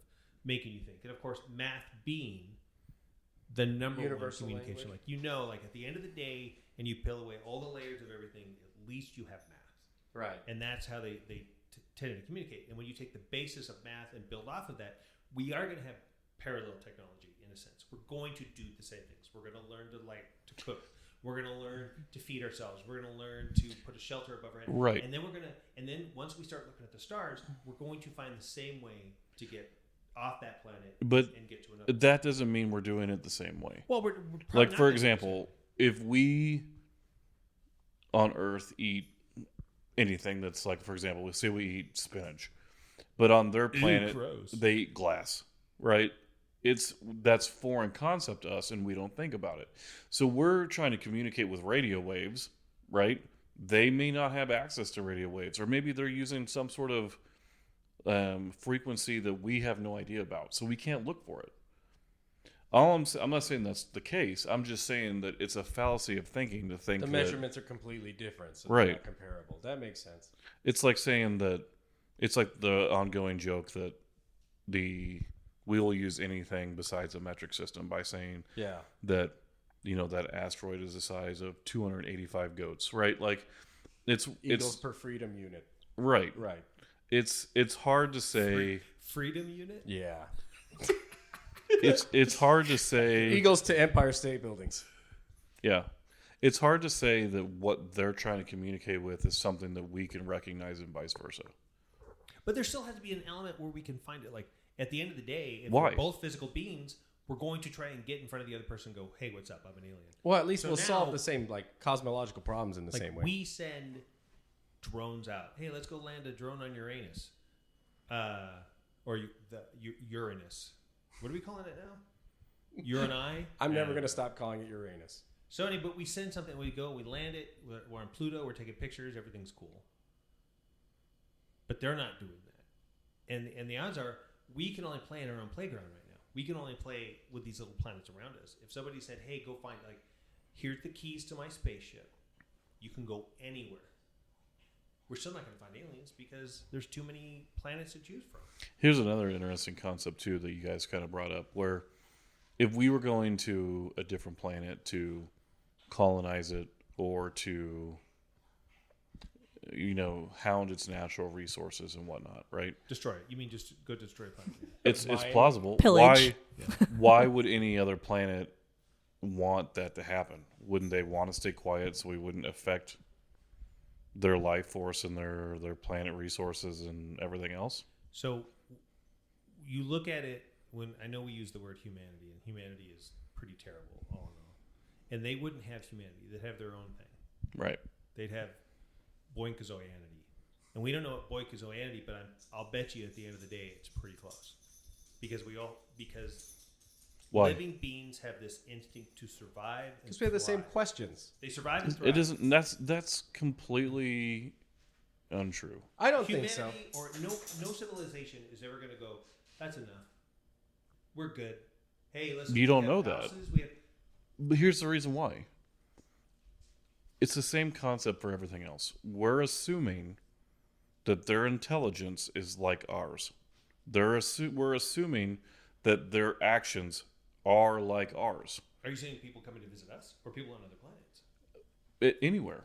making you think. And of course, math being the number Universal one communication. language. Like at the end of the day, and you peel away all the layers of everything, at least you have math. Right. And that's how they tend to communicate. And when you take the basis of math and build off of that, we are going to have parallel technology in a sense. We're going to do the same things. We're going to learn to cook. We're going to learn to feed ourselves. We're going to learn to put a shelter above our head. Right. And then once we start looking at the stars, we're going to find the same way to get off that planet and get to another. That doesn't mean we're doing it the same way. Well, we're like, for example, if we on Earth eat anything that's like, for example, let's say we eat spinach, but on their planet they eat glass, right? That's foreign concept to us, and we don't think about it. So we're trying to communicate with radio waves, right? They may not have access to radio waves, or maybe they're using some sort of frequency that we have no idea about, so we can't look for it. I'm not saying that's the case. I'm just saying that it's a fallacy of thinking to think the that measurements are completely different, so right. they're not comparable. That makes sense. It's like saying that it's like the ongoing joke that we will use anything besides a metric system by saying that that asteroid is the size of 285 goats, right? Like it's per freedom unit, right? Right. It's hard to say freedom unit. Yeah. It's hard to say Eagles to Empire State Buildings. Yeah. It's hard to say that what they're trying to communicate with is something that we can recognize and vice versa. But there still has to be an element where we can find it. Like at the end of the day, if Why? we're both physical beings, we're going to try and get in front of the other person and go, hey, what's up? I'm an alien. Well, at least So we'll now- solve the same cosmological problems in the Like same way. we send drones out. Hey, let's go land a drone on Uranus. Uranus. What are we calling it now? Urani? I'm never going to stop calling it Uranus. So but we send something, we go, we land it, we're on Pluto, we're taking pictures, everything's cool. But they're not doing that. And the odds are we can only play in our own playground right now. We can only play with these little planets around us. If somebody said, hey, go find, here's the keys to my spaceship. You can go anywhere. We're still not going to find aliens because there's too many planets to choose from. Here's another interesting concept, too, that you guys kind of brought up, where if we were going to a different planet to colonize it or to hound its natural resources and whatnot, right? Destroy it. You mean just go destroy a planet? It's Mine- plausible. Pillage. Why would any other planet want that to happen? Wouldn't they want to stay quiet so we wouldn't affect their life force and their planet resources and everything else? So you look at it when I know we use the word humanity, and humanity is pretty terrible, all in all. And they wouldn't have humanity; they'd have their own thing. Right. They'd have boinkazoianity, and we don't know what boinkazoianity, but I'll bet you at the end of the day it's pretty close, because Why? living beings have this instinct to survive. Because we have the same thrive. questions. They survive and thrive. It isn't. That's completely untrue. I don't Humanity think so. or no civilization is ever going to go, that's enough. We're good. Hey, listen. You we don't have know that. houses, we have- But here's the reason why. It's the same concept for everything else. We're assuming that their intelligence is like ours. We're assuming that their actions are like ours. Are you saying people coming to visit us or people on other planets? Anywhere.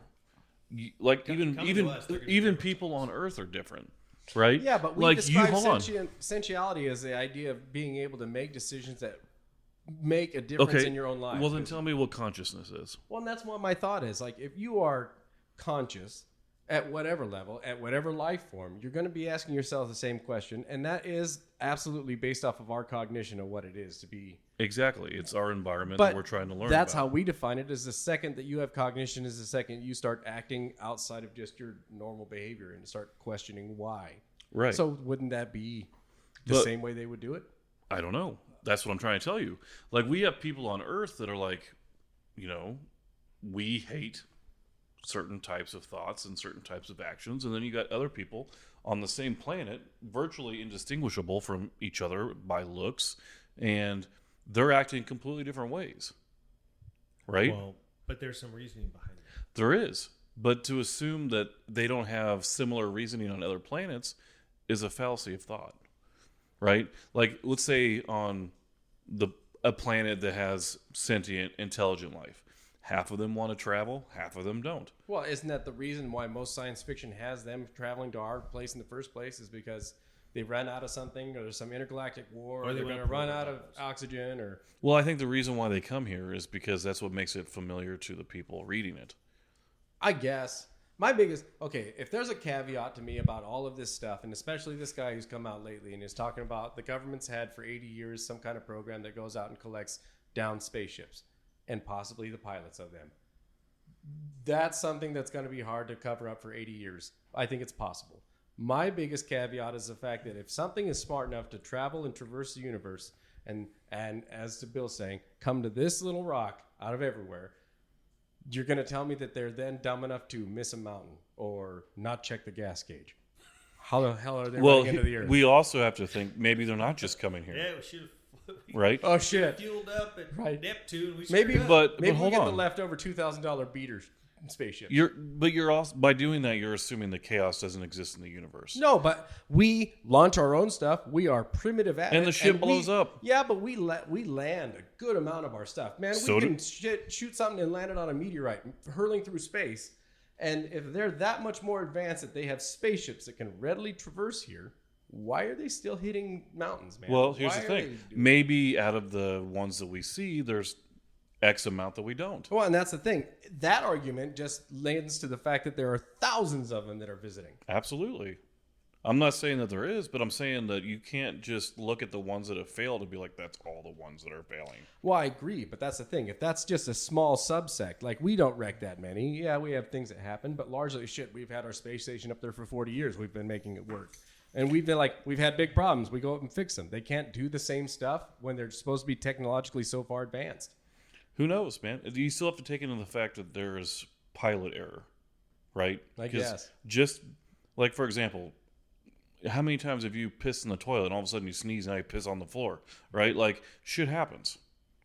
Like Coming to us, they're gonna be even different. people on Earth are different, right? Yeah, but we like describe hold on. sentiality as the idea of being able to make decisions that make a difference in your own life. Well, then tell me what consciousness is. Well, and that's what my thought is. Like, if you are conscious at whatever level, at whatever life form, you're going to be asking yourself the same question, and that is absolutely based off of our cognition of what it is to be. Exactly. It's our environment But that we're trying to learn that's about. how we define it. Is the second that you have cognition is the second you start acting outside of just your normal behavior and start questioning why. Right. So wouldn't that be the But- same way they would do it? I don't know. That's what I'm trying to tell you. Like, we have people on Earth that are like, we hate certain types of thoughts and certain types of actions. And then you got other people on the same planet, virtually indistinguishable from each other by looks, and they're acting completely different ways. Right? Well, but there's some reasoning behind it. There is. But to assume that they don't have similar reasoning on other planets is a fallacy of thought. Right? Like, let's say on a planet that has sentient, intelligent life. Half of them want to travel, half of them don't. Well, isn't that the reason why most science fiction has them traveling to our place in the first place? Is because they run out of something, or there's some intergalactic war, Or or they they're went going to run polar out of powers. oxygen, or Well, I think the reason why they come here is because that's what makes it familiar to the people reading it. I guess my biggest if there's a caveat to me about all of this stuff, and especially this guy who's come out lately and is talking about the government's had for 80 years some kind of program that goes out and collects downed spaceships and possibly the pilots of them. That's something that's going to be hard to cover up for 80 years. I think it's possible. My biggest caveat is the fact that if something is smart enough to travel and traverse the universe and as to Bill's saying, come to this little rock out of everywhere, you're going to tell me that they're then dumb enough to miss a mountain or not check the gas gauge. How the hell are they Well, running into the earth? we also have to think maybe they're not just coming here, Yeah, we should have right? Oh, shit. fueled up at Right. Neptune. We Maybe, screwed up. But maybe we hold get the on. leftover $2,000 beater spaceship. You're also, by doing that, you're assuming that chaos doesn't exist in the universe. No, but we launch our own stuff. We are primitive at it. And the ship we- blows up. Yeah, but we land a good amount of our stuff. Man, So we do- can shoot something and land it on a meteorite, hurling through space. And if they're that much more advanced that they have spaceships that can readily traverse here, why are they still hitting mountains, man? Well, here's Why the are thing. they doing Maybe out of the ones that we see, there's X amount that we don't. Well, and that's the thing. That argument just lends to the fact that there are thousands of them that are visiting. Absolutely. I'm not saying that there is, but I'm saying that you can't just look at the ones that have failed and be like, that's all the ones that are failing. Well, I agree, but that's the thing. If that's just a small subsect, like we don't wreck that many. Yeah, we have things that happen, but largely, shit, we've had our space station up there for 40 years. We've been making it work. And we've had big problems. We go up and fix them. They can't do the same stuff when they're supposed to be technologically so far advanced. Who knows, man? You still have to take into the fact that there is pilot error, right? I 'Cause guess. Just like, for example, how many times have you pissed in the toilet and all of a sudden you sneeze and now you piss on the floor, right? Like, shit happens,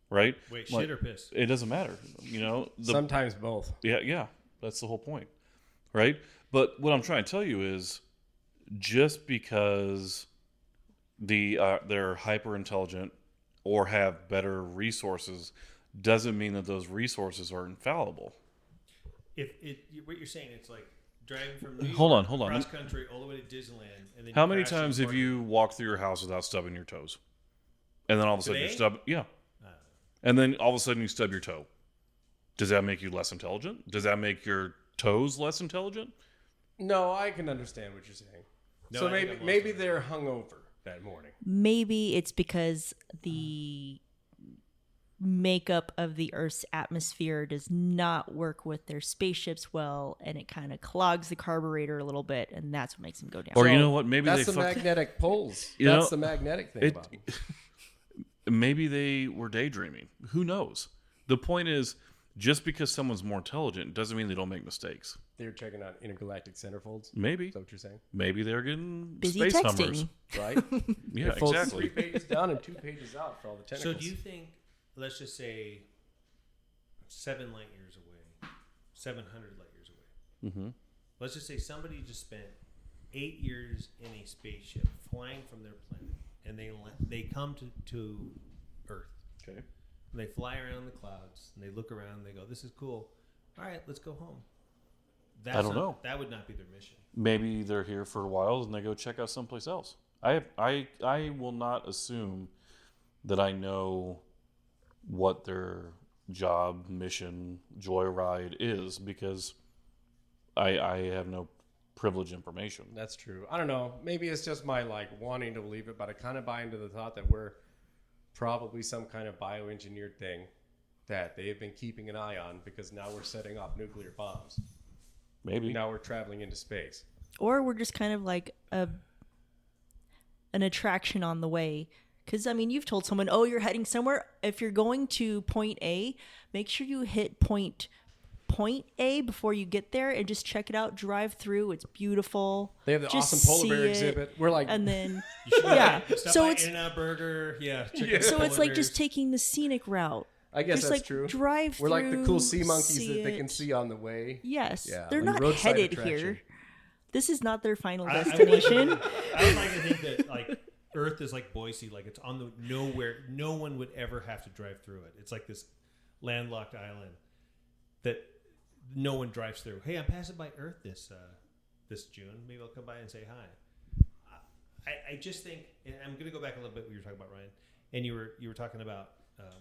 right? Wait, Like, shit or piss? It doesn't matter, Sometimes both. Yeah, that's the whole point, right? But what I'm trying to tell you is, just because they're hyper intelligent or have better resources doesn't mean that those resources are infallible. What you're saying, it's like driving from New York Hold on. cross country all the way to Disneyland. And then How you many crash times in have the you walked through your house without stubbing your toes? And then all of a sudden Today? you stub. Yeah. And then all of a sudden you stub your toe. Does that make you less intelligent? Does that make your toes less intelligent? No, I can understand what you're saying. No, So I think maybe I'm maybe lost. they're hungover that morning. Maybe it's because the makeup of the Earth's atmosphere does not work with their spaceships well, and it kind of clogs the carburetor a little bit, and that's what makes them go down. Or you know what? Maybe That's they the fucked. magnetic poles. You That's know, the magnetic thing it- about them. Maybe they were daydreaming. Who knows? The point is, just because someone's more intelligent doesn't mean they don't make mistakes. They're checking out intergalactic centerfolds. Maybe. Is that what you're saying? Maybe they're getting Busy space texting. Hummers. Right? Yeah, It folds exactly. 3 pages down and 2 pages out for all the So tentacles. do you think, let's just say, 7 light years away, 700 light years away. Mm-hmm. Let's just say somebody just spent 8 years in a spaceship flying from their planet, and they come to Earth. Okay. And they fly around the clouds, and they look around, and they go, "This is cool. All right, let's go home." I don't know. That would not be their mission. Maybe they're here for a while and they go check out someplace else. I will not assume that I know what their job, mission, joyride is because I have no privileged information. That's true. I don't know. Maybe it's just my wanting to believe it, but I kind of buy into the thought that we're probably some kind of bioengineered thing that they've been keeping an eye on because now we're setting off nuclear bombs. Maybe. Now we're traveling into space. Or we're just kind of like an attraction on the way. Because, I mean, you've told someone, oh, you're heading somewhere. If you're going to point A, make sure you hit point A before you get there and just check it out. Drive through. It's beautiful. They have the Just awesome polar bear see it, exhibit. We're like, And then, You should yeah. stop So by it's, In-N-Out Burger. Yeah. check Yeah. out so the it's polar like just bears. taking the scenic route. I guess Just that's like true. drive We're like the through, cool sea monkeys see that they can it. see on the way. Yes. Yeah, They're on the not roadside headed attraction. here. This is not their final I would destination. like to think that Earth is like Boise, like it's on the nowhere. No one would ever have to drive through it. It's like this landlocked island that no one drives through. Hey, I'm passing by Earth this June. Maybe I'll come by and say hi. I just think, and I'm going to go back a little bit. What you were talking about, Ryan, and you were talking about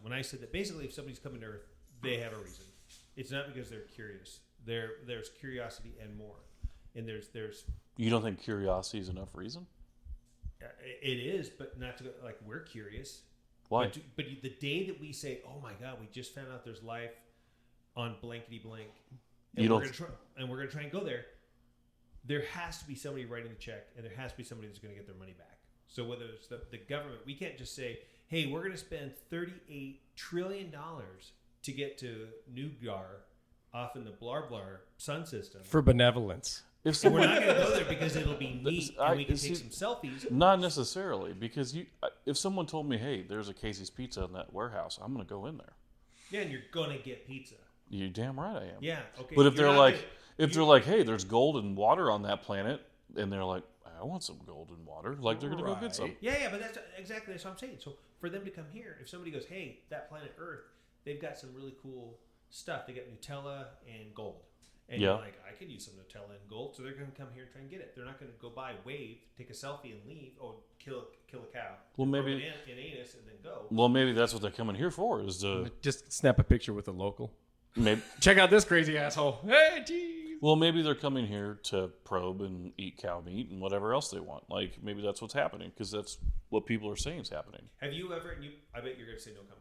when I said that basically if somebody's coming to Earth, they have a reason. It's not because they're curious. There's curiosity and more, and there's You don't think curiosity is enough reason? it is, but not to go, like we're curious. Why? But the day that we say, "Oh my God, we just found out there's life on blankety blank," and You we're don't- gonna try and go there, there has to be somebody writing the check, and there has to be somebody that's going to get their money back. So whether it's the government, we can't just say, "Hey, we're going to spend $38 trillion to get to Nugar off in the Blar Blar sun system." For benevolence. If And we're someone, not going to go there because it'll be neat and we can see- take some selfies. not necessarily, because if someone told me, "Hey, there's a Casey's Pizza in that warehouse," I'm going to go in there. Yeah, and you're going to get pizza. You damn right I am. Yeah, okay. But if you're they're not like, gonna- if they're like, "Hey, there's gold and water on that planet," and they're like, "I want some gold and water," like they're gonna go get some. Right. Yeah, but that's what I'm saying. So for them to come here, if somebody goes, "Hey, that planet Earth, they've got some really cool stuff. They got Nutella and gold," and Yeah. you're like, "I could use some Nutella and gold," so they're going to come here and try and get it. They're not going to go by, wave, take a selfie, and leave. Oh, kill a cow. Well, throw maybe- it in anus and then go. Well, maybe that's what they're coming here for. Is to Just snap a picture with a local. maybe. Check out this crazy asshole. Hey, geez. Well, maybe they're coming here to probe and eat cow meat and whatever else they want. Like maybe that's what's happening because that's what people are saying is happening. Have you ever? And I bet you're going to say no comment.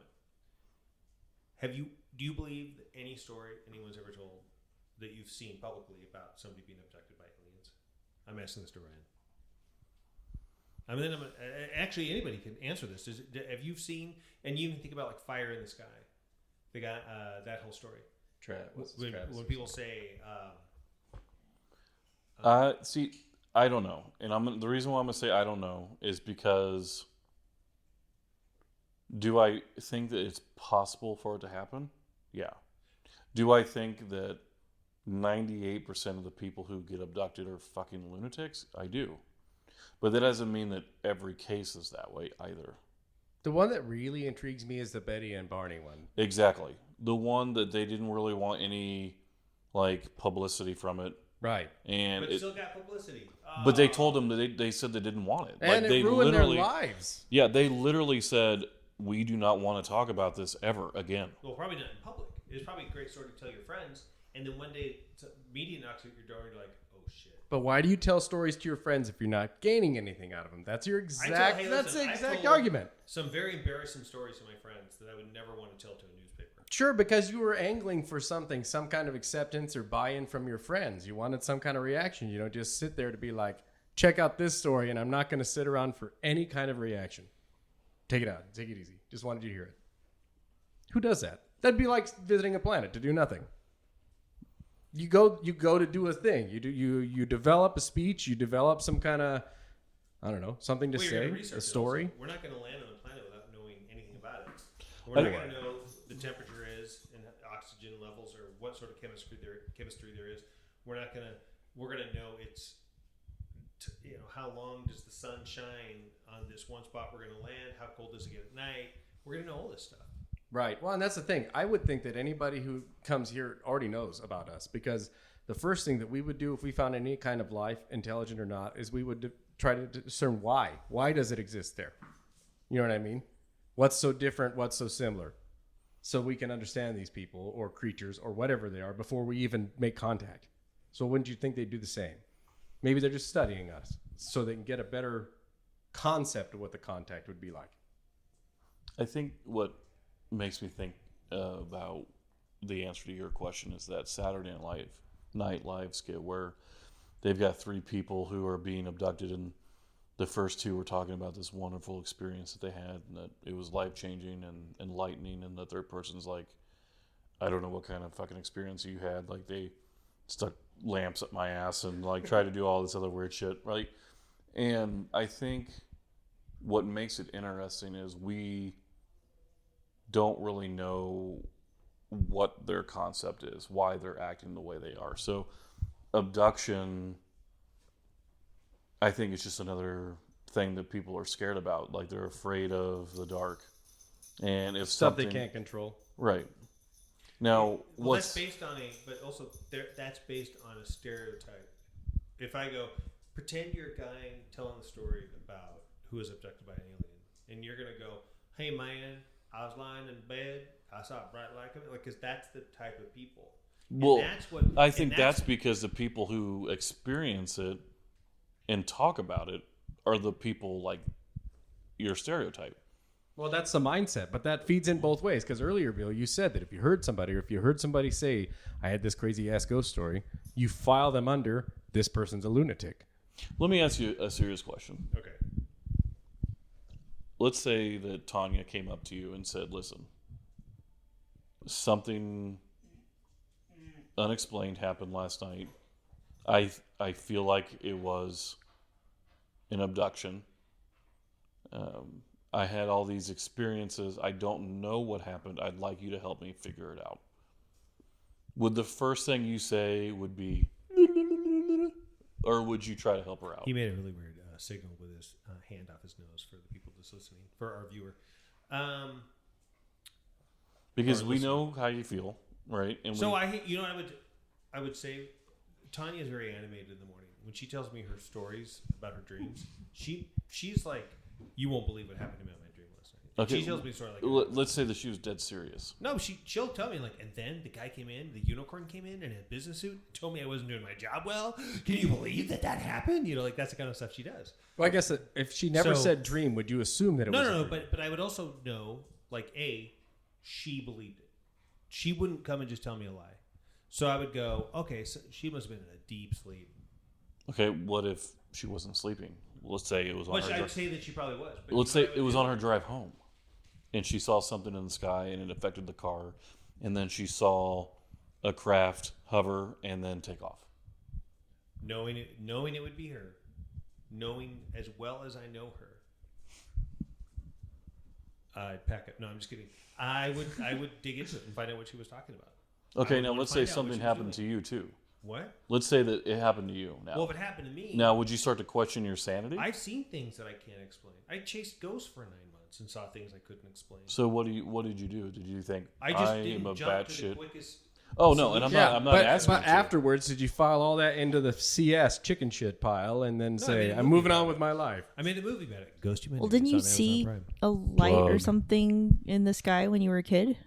Do you believe that any story anyone's ever told that you've seen publicly about somebody being abducted by aliens? I'm asking this to Ryan. I mean, actually anybody can answer this. Have you seen? And you even think about like Fire in the Sky. They got that whole story. When people say, See, I don't know, and the reason why I'm gonna say I don't know is because do I think that it's possible for it to happen? Yeah. Do I think that 98% of the people who get abducted are fucking lunatics? I do. But that doesn't mean that every case is that way either. The one that really intrigues me is the Betty and Barney one. Exactly. The one that they didn't really want any like publicity from it Right. And But still got publicity. but they told them that they said they didn't want it. And they it ruined their literally, lives. yeah, they literally said, we do not want to talk about this ever again. Well, probably not in public. It's probably a great story to tell your friends, and then one day media knocks at your door, and you're like, "Oh shit!" But why do you tell stories to your friends if you're not gaining anything out of them? That's your exact. hey, that's listen, the I exact told argument. Some very embarrassing stories to my friends that I would never want to tell to a newspaper. Sure, because you were angling for something, some kind of acceptance or buy-in from your friends. You wanted some kind of reaction. You don't just sit there to be like, check out this story, and I'm not going to sit around for any kind of reaction. Take it out. Take it easy. Just wanted you to hear it. Who does that? That'd be like visiting a planet to do nothing. You go to do a thing. You develop a speech. You develop some kind of, I don't know, something to Well, you're say, gonna research a it story. also. We're not going to land on a planet without knowing anything about it. We're not going to know the temperature is and oxygen levels or what sort of chemistry there is. We're going to know it's how long does the sun shine on this one spot we're going to land? How cold does it get at night? We're going to know all this stuff. Right. Well, and that's the thing. I would think that anybody who comes here already knows about us, because the first thing that we would do if we found any kind of life, intelligent or not, is we would try to discern why. Why does it exist there? You know what I mean? What's so different? What's so similar? So we can understand these people or creatures or whatever they are before we even make contact. So wouldn't you think they'd do the same? Maybe they're just studying us so they can get a better concept of what the contact would be like. I think what makes me think about the answer to your question is that Saturday Night Live skit where they've got 3 people who are being abducted, and the first 2 were talking about this wonderful experience that they had and that it was life-changing and enlightening, and the third person's like, I don't know what kind of fucking experience you had. Like, they stuck lamps up my ass and like tried to do all this other weird shit, right? And I think what makes it interesting is we don't really know what their concept is, why they're acting the way they are. So abduction, I think it's just another thing that people are scared about. Like, they're afraid of the dark. And if Stuff something, they can't control. right. Now, Well, that's based on that's based on a stereotype. If I go, pretend you're a guy telling the story about who was abducted by an alien, and you're gonna go, "Hey man, I was lying in bed, I saw a bright light," like, because that's the type of people. well, And that's what I think that's because the people who experience it and talk about it are the people like your stereotype. Well, that's the mindset, but that feeds in both ways. Because earlier, Bill, you said that if you heard somebody say, I had this crazy ass ghost story, you file them under, this person's a lunatic. Let me ask you a serious question. Okay. Let's say that Tanya came up to you and said, listen, something unexplained happened last night. I feel like it was an abduction. I had all these experiences. I don't know what happened. I'd like you to help me figure it out. Would the first thing you say would be, or would you try to help her out? He made a really weird signal with his hand off his nose for the people just listening, for our viewer. Because we know how you feel, right? And So I would say Tanya is very animated in the morning. When she tells me her stories about her dreams, she's like, you won't believe what happened to me on my dream last night. Okay, She tells me a story like let's say that she was dead serious. no, she'll tell me like, and then the guy came in, the unicorn came in a business suit, told me I wasn't doing my job well. Can you believe that happened? Like, that's the kind of stuff she does. Well, I guess that if she never So- said dream, would you assume that it was No, a dream? but I would also know, like, she believed it. She wouldn't come and just tell me a lie. So I would go, okay, so she must have been in a deep sleep. Okay, what if she wasn't sleeping? Let's say it was on Which her. I'd say that she probably was. But Let's say it was on her drive home, and she saw something in the sky, and it affected the car, and then she saw a craft hover and then take off. Knowing it would be her, knowing as well as I know her, I'd pack up. No, I'm just kidding. I would dig into it and find out what she was talking about. Okay, I now would let's find say out what something she was happened doing. to you too. What? Let's say that it happened to you now. Well, if it happened to me, Now, would you start to question your sanity? I've seen things that I can't explain. I chased ghosts for 9 months and saw things I couldn't explain. So what did you do? Did you think I just am didn't a jump to the batshit? quickest. Oh no, and I'm not asking. But you to. afterwards, did you file all that into the CS chicken shit pile and then say, "I'm moving on with my life"? I made a movie about it. Ghost Humanity. Well, didn't you It's on Amazon see Prime. a light or Plug. something in the sky when you were a kid?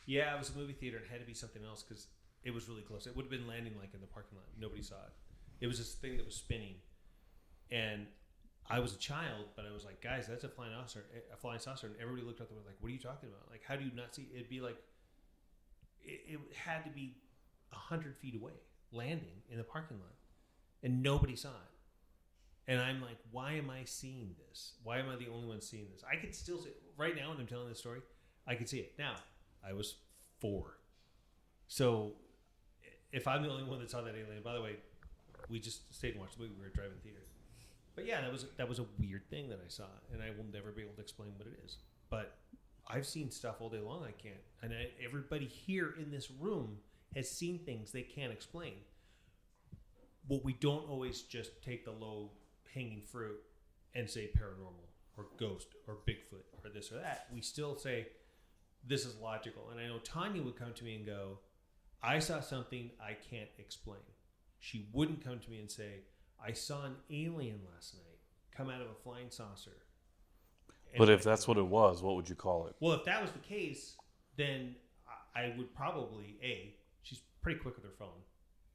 Yeah, it was a movie theater. It had to be something else because it was really close. It would have been landing like in the parking lot. Nobody saw it. It was this thing that was spinning, and I was a child, but I was like, "Guys, that's a flying saucer." And everybody looked up and was like, "What are you talking about? Like, how do you not see?" It'd be like it had to be 100 feet away, landing in the parking lot, and nobody saw it. And I'm like, why am I seeing this? Why am I the only one seeing this? I could still see it. Right now when I'm telling this story, I can see it. Now, I was 4. So if I'm the only one that saw that alien, by the way, we just stayed and watched the movie. We were driving theater. But yeah, that was a weird thing that I saw, and I will never be able to explain what it is. But I've seen stuff all day long I can't. And everybody here in this room has seen things they can't explain. But we don't always just take the low-hanging fruit and say paranormal or ghost or Bigfoot or this or that. We still say this is logical. And I know Tanya would come to me and go, I saw something I can't explain. She wouldn't come to me and say, I saw an alien last night come out of a flying saucer. But if that's what it was, what would you call it? Well, if that was the case, then I would probably, she's pretty quick with her phone.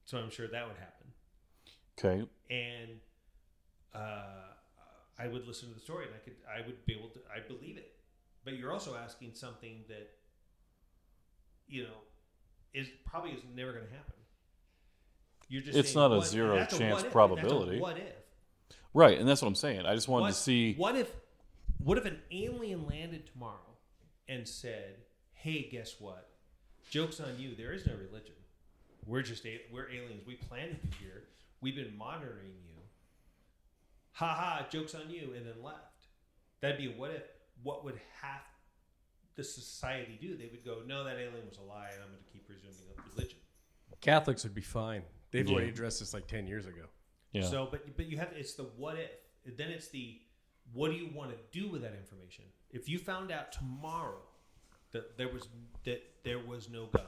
So I'm sure that would happen. Okay. And I would listen to the story and I would be able to, I believe it. But you're also asking something that, is never going to happen. You're just It's saying, not a zero that's chance what if. probability. That's a what if? Right, and that's what I'm saying. I just wanted to see. What if an alien landed tomorrow and said, "Hey, guess what? Joke's on you. There is no religion. We're aliens. We planted you here. We've been monitoring you. Ha ha. Joke's on you," and then left. That'd be a what if. What would have the society do? They would go, "No, that alien was a lie, and I'm going to keep resuming religion." Catholics would be fine. They've already addressed this like 10 years ago. Yeah. So, but you have, it's the what if. Then it's the what do you want to do with that information? If you found out tomorrow that there was no God,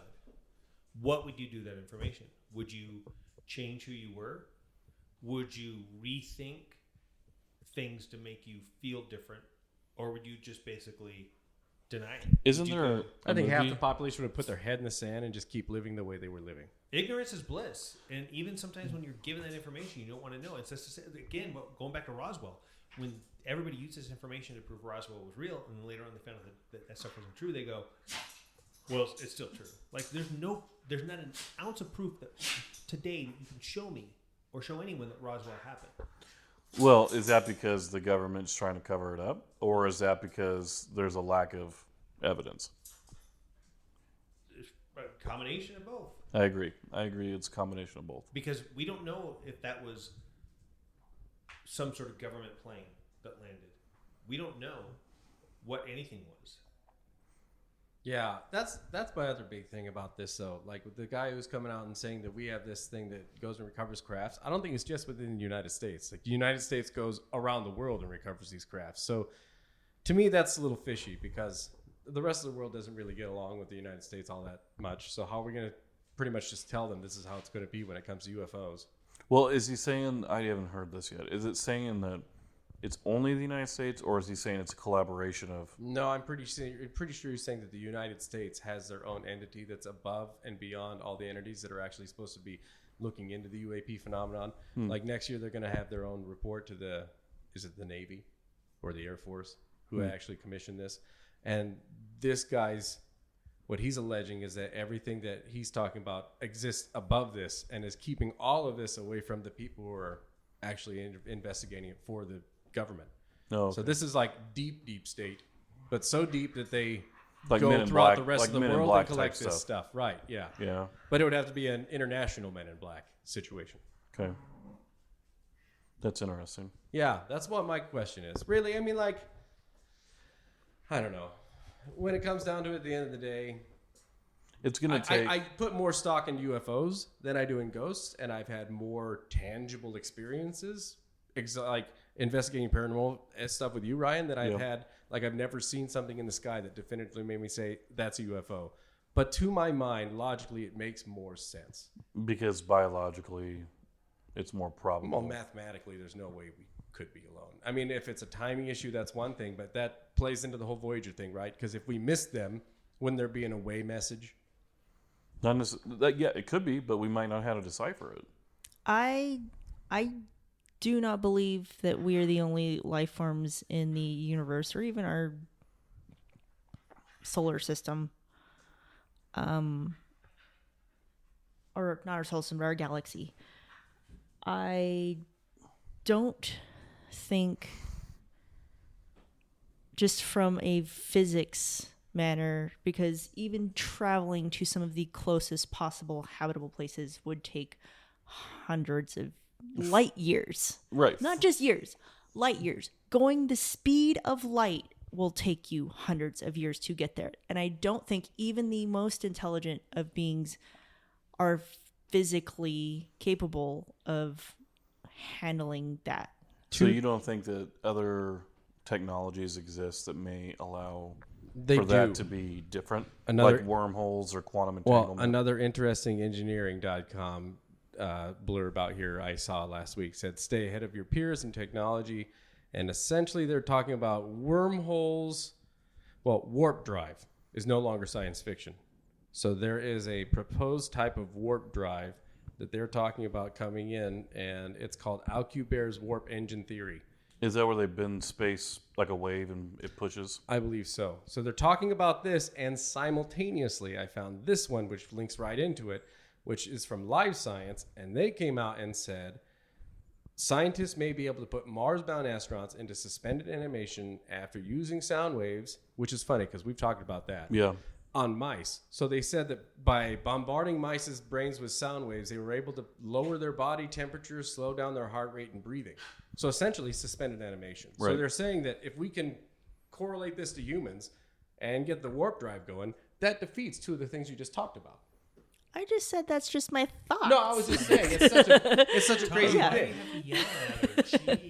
what would you do with that information? Would you change who you were? Would you rethink things to make you feel different, or would you just basically deny it? Isn't there? I think half the population would put their head in the sand and just keep living the way they were living. Ignorance is bliss, and even sometimes when you're given that information, you don't want to know. It's just to say, again, going back to Roswell, when everybody used this information to prove Roswell was real, and then later on they found out that stuff wasn't true, they go, "Well, it's still true." Like there's not an ounce of proof that today that you can show me or show anyone that Roswell happened. Well, is that because the government's trying to cover it up, or is that because there's a lack of evidence? It's a combination of both. I agree. It's a combination of both. Because we don't know if that was some sort of government plane that landed. We don't know what anything was. Yeah, that's my other big thing about this, though. Like with the guy who's coming out and saying that we have this thing that goes and recovers crafts. I don't think it's just within the United States. Like the United States goes around the world and recovers these crafts. So to me, that's a little fishy because the rest of the world doesn't really get along with the United States all that much. So how are we going to pretty much just tell them this is how it's going to be when it comes to UFOs? Well, is he saying? I haven't heard this yet. Is it saying that it's only the United States, or is he saying it's a collaboration of? No, I'm pretty sure he's saying that the United States has their own entity that's above and beyond all the entities that are actually supposed to be looking into the UAP phenomenon. Like next year, they're going to have their own report to the Navy or the Air Force who actually commissioned this. And this guy's, what he's alleging is that everything that he's talking about exists above this and is keeping all of this away from the people who are actually investigating it for the government. No. So this is like deep state, but so deep that they Like go Men in throughout Black- the rest like of the Men in world Black and collect type this stuff. stuff. Right, yeah. Yeah. But it would have to be an international Men in Black situation. Okay. That's interesting. Yeah, that's what my question is. Really, I mean, like, I don't know. When it comes down to it, at the end of the day, It's going to take. I put more stock in UFOs than I do in ghosts, and I've had more tangible experiences, like investigating paranormal stuff with you, Ryan, that I've had. Like, I've never seen something in the sky that definitively made me say, that's a UFO. But to my mind, logically, it makes more sense. Because biologically, it's more probable. Well, mathematically, there's no way we could be alone. I mean, if it's a timing issue, that's one thing, but that plays into the whole Voyager thing, right? Because if we missed them, wouldn't there be an away message? Not necessarily, yeah, it could be, but we might not know how to decipher it. I do not believe that we are the only life forms in the universe or even our solar system. Or not our solar system, but our galaxy. I don't think, just from a physics manner, because even traveling to some of the closest possible habitable places would take hundreds of light years. Right. Not just years, light years. Going the speed of light will take you hundreds of years to get there. And I don't think even the most intelligent of beings are physically capable of handling that. So you don't think that other technologies exist that may allow They for that do. to be different? Another- like wormholes or quantum Well, entanglement? another interesting engineering.com blurb out here I saw last week said, stay ahead of your peers in technology. And essentially they're talking about wormholes. Well, warp drive is no longer science fiction. So there is a proposed type of warp drive that they're talking about coming in, and it's called Alcubierre's warp engine theory. Is that where they bend space like a wave and it pushes? I believe so. So they're talking about this, and simultaneously I found this one, which links right into it, which is from Live Science, and they came out and said, scientists may be able to put Mars-bound astronauts into suspended animation after using sound waves, which is funny because we've talked about that, Yeah. on mice. So they said that by bombarding mice's brains with sound waves, they were able to lower their body temperature, slow down their heart rate and breathing. So essentially suspended animation. So Right. they're saying that if we can correlate this to humans and get the warp drive going, that defeats two of the things you just talked about. I just said that's just my thoughts. No, I was just saying it's such a crazy Yeah. thing.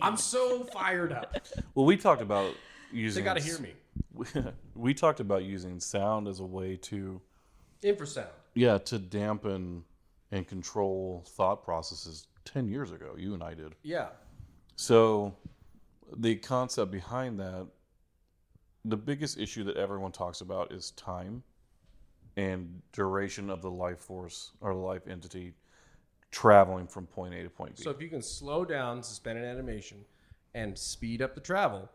I'm so fired up. Well, we talked about They using. got to hear me. We talked about using sound as a way to, Infrasound. yeah, to dampen and control thought processes 10 years ago. You and I did. Yeah. So the concept behind that, the biggest issue that everyone talks about is time and duration of the life force or life entity traveling from point A to point B. So if you can slow down suspended animation and speed up the travel,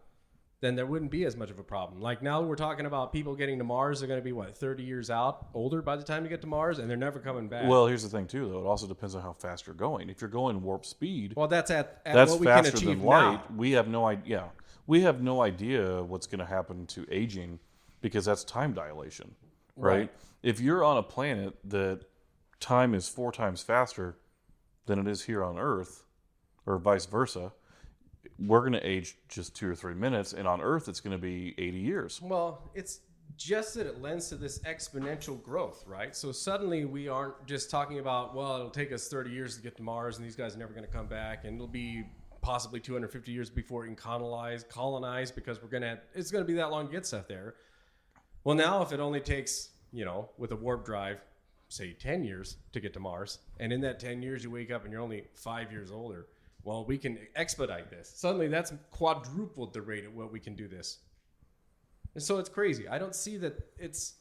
then there wouldn't be as much of a problem. Like now we're talking about people getting to Mars. They're going to be, 30 years out, older by the time you get to Mars, and they're never coming back. Well, here's the thing too, though. It also depends on how fast you're going. If you're going warp speed, Well, that's at that's what we can faster achieve than light. now. We have no idea. We have no idea what's going to happen to aging because that's time dilation, right? Right. If you're on a planet that time is 4 times faster than it is here on Earth, or vice versa, we're going to age just 2 or 3 minutes, and on Earth it's going to be 80 years. Well, it's just that it lends to this exponential growth, right? So suddenly we aren't just talking about, well, it'll take us 30 years to get to Mars, and these guys are never going to come back, and it'll be possibly 250 years before it can colonize because it's going to be that long to get stuff there. Well, now if it only takes, with a warp drive, say 10 years to get to Mars, and in that 10 years you wake up and you're only 5 years older, well, we can expedite this. Suddenly that's quadrupled the rate at what we can do this. And so it's crazy. I don't see that it's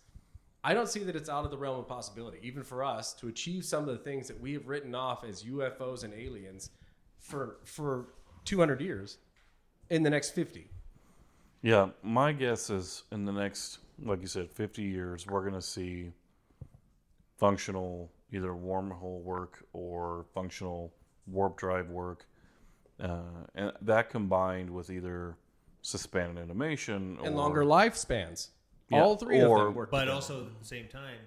out of the realm of possibility, even for us, to achieve some of the things that we have written off as UFOs and aliens for 200 years in the next 50. Yeah, my guess is in the next, like you said, 50 years, we're going to see functional either wormhole work or functional warp drive work. And that combined with either suspended animation And or longer lifespans. Yeah, All three of or- them work But together. also at the same time,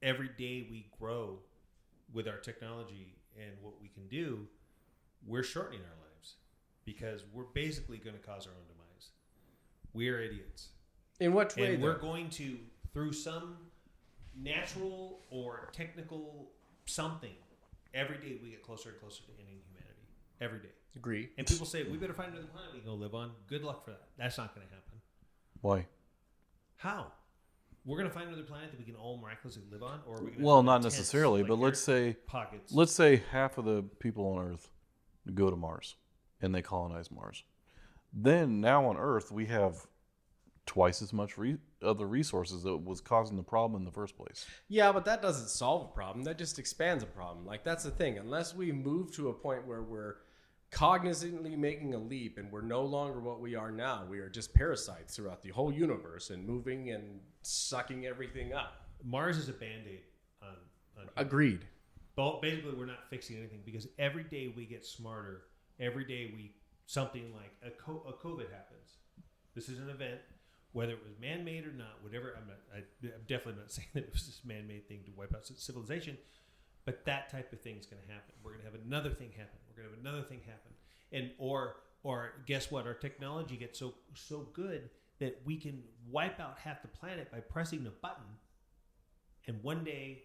every day we grow with our technology and what we can do, we're shortening our lives because we're basically going to cause our own demise. We're idiots. In what way, And though? we're going to, through some natural or technical something, every day we get closer and closer to ending humanity. Every day. Agree. And people say, we better find another planet we can go live on. Good luck for that. That's not going to happen. why? How? we're going to find another planet that we can all miraculously live on, or are we gonna Well, live in not tents, necessarily, like but let's say pockets. half of the people on Earth go to Mars and they colonize Mars. Then now on Earth we have twice as much other resources that was causing the problem in the first place. Yeah, but that doesn't solve a problem. That just expands a problem. Like, that's the thing. Unless we move to a point where we're cognizantly making a leap and we're no longer what we are now, we are just parasites throughout the whole universe and moving and sucking everything up. Mars is a band-aid on Agreed. But basically, we're not fixing anything because every day we get smarter. Every day something like a COVID happens. This is an event, whether it was man-made or not, whatever. I'm definitely not saying that it was this man-made thing to wipe out civilization, but that type of thing is going to happen. We're going to have another thing happen. We're going to have another thing happen, and or guess what? Our technology gets so good that we can wipe out half the planet by pressing a button, and one day.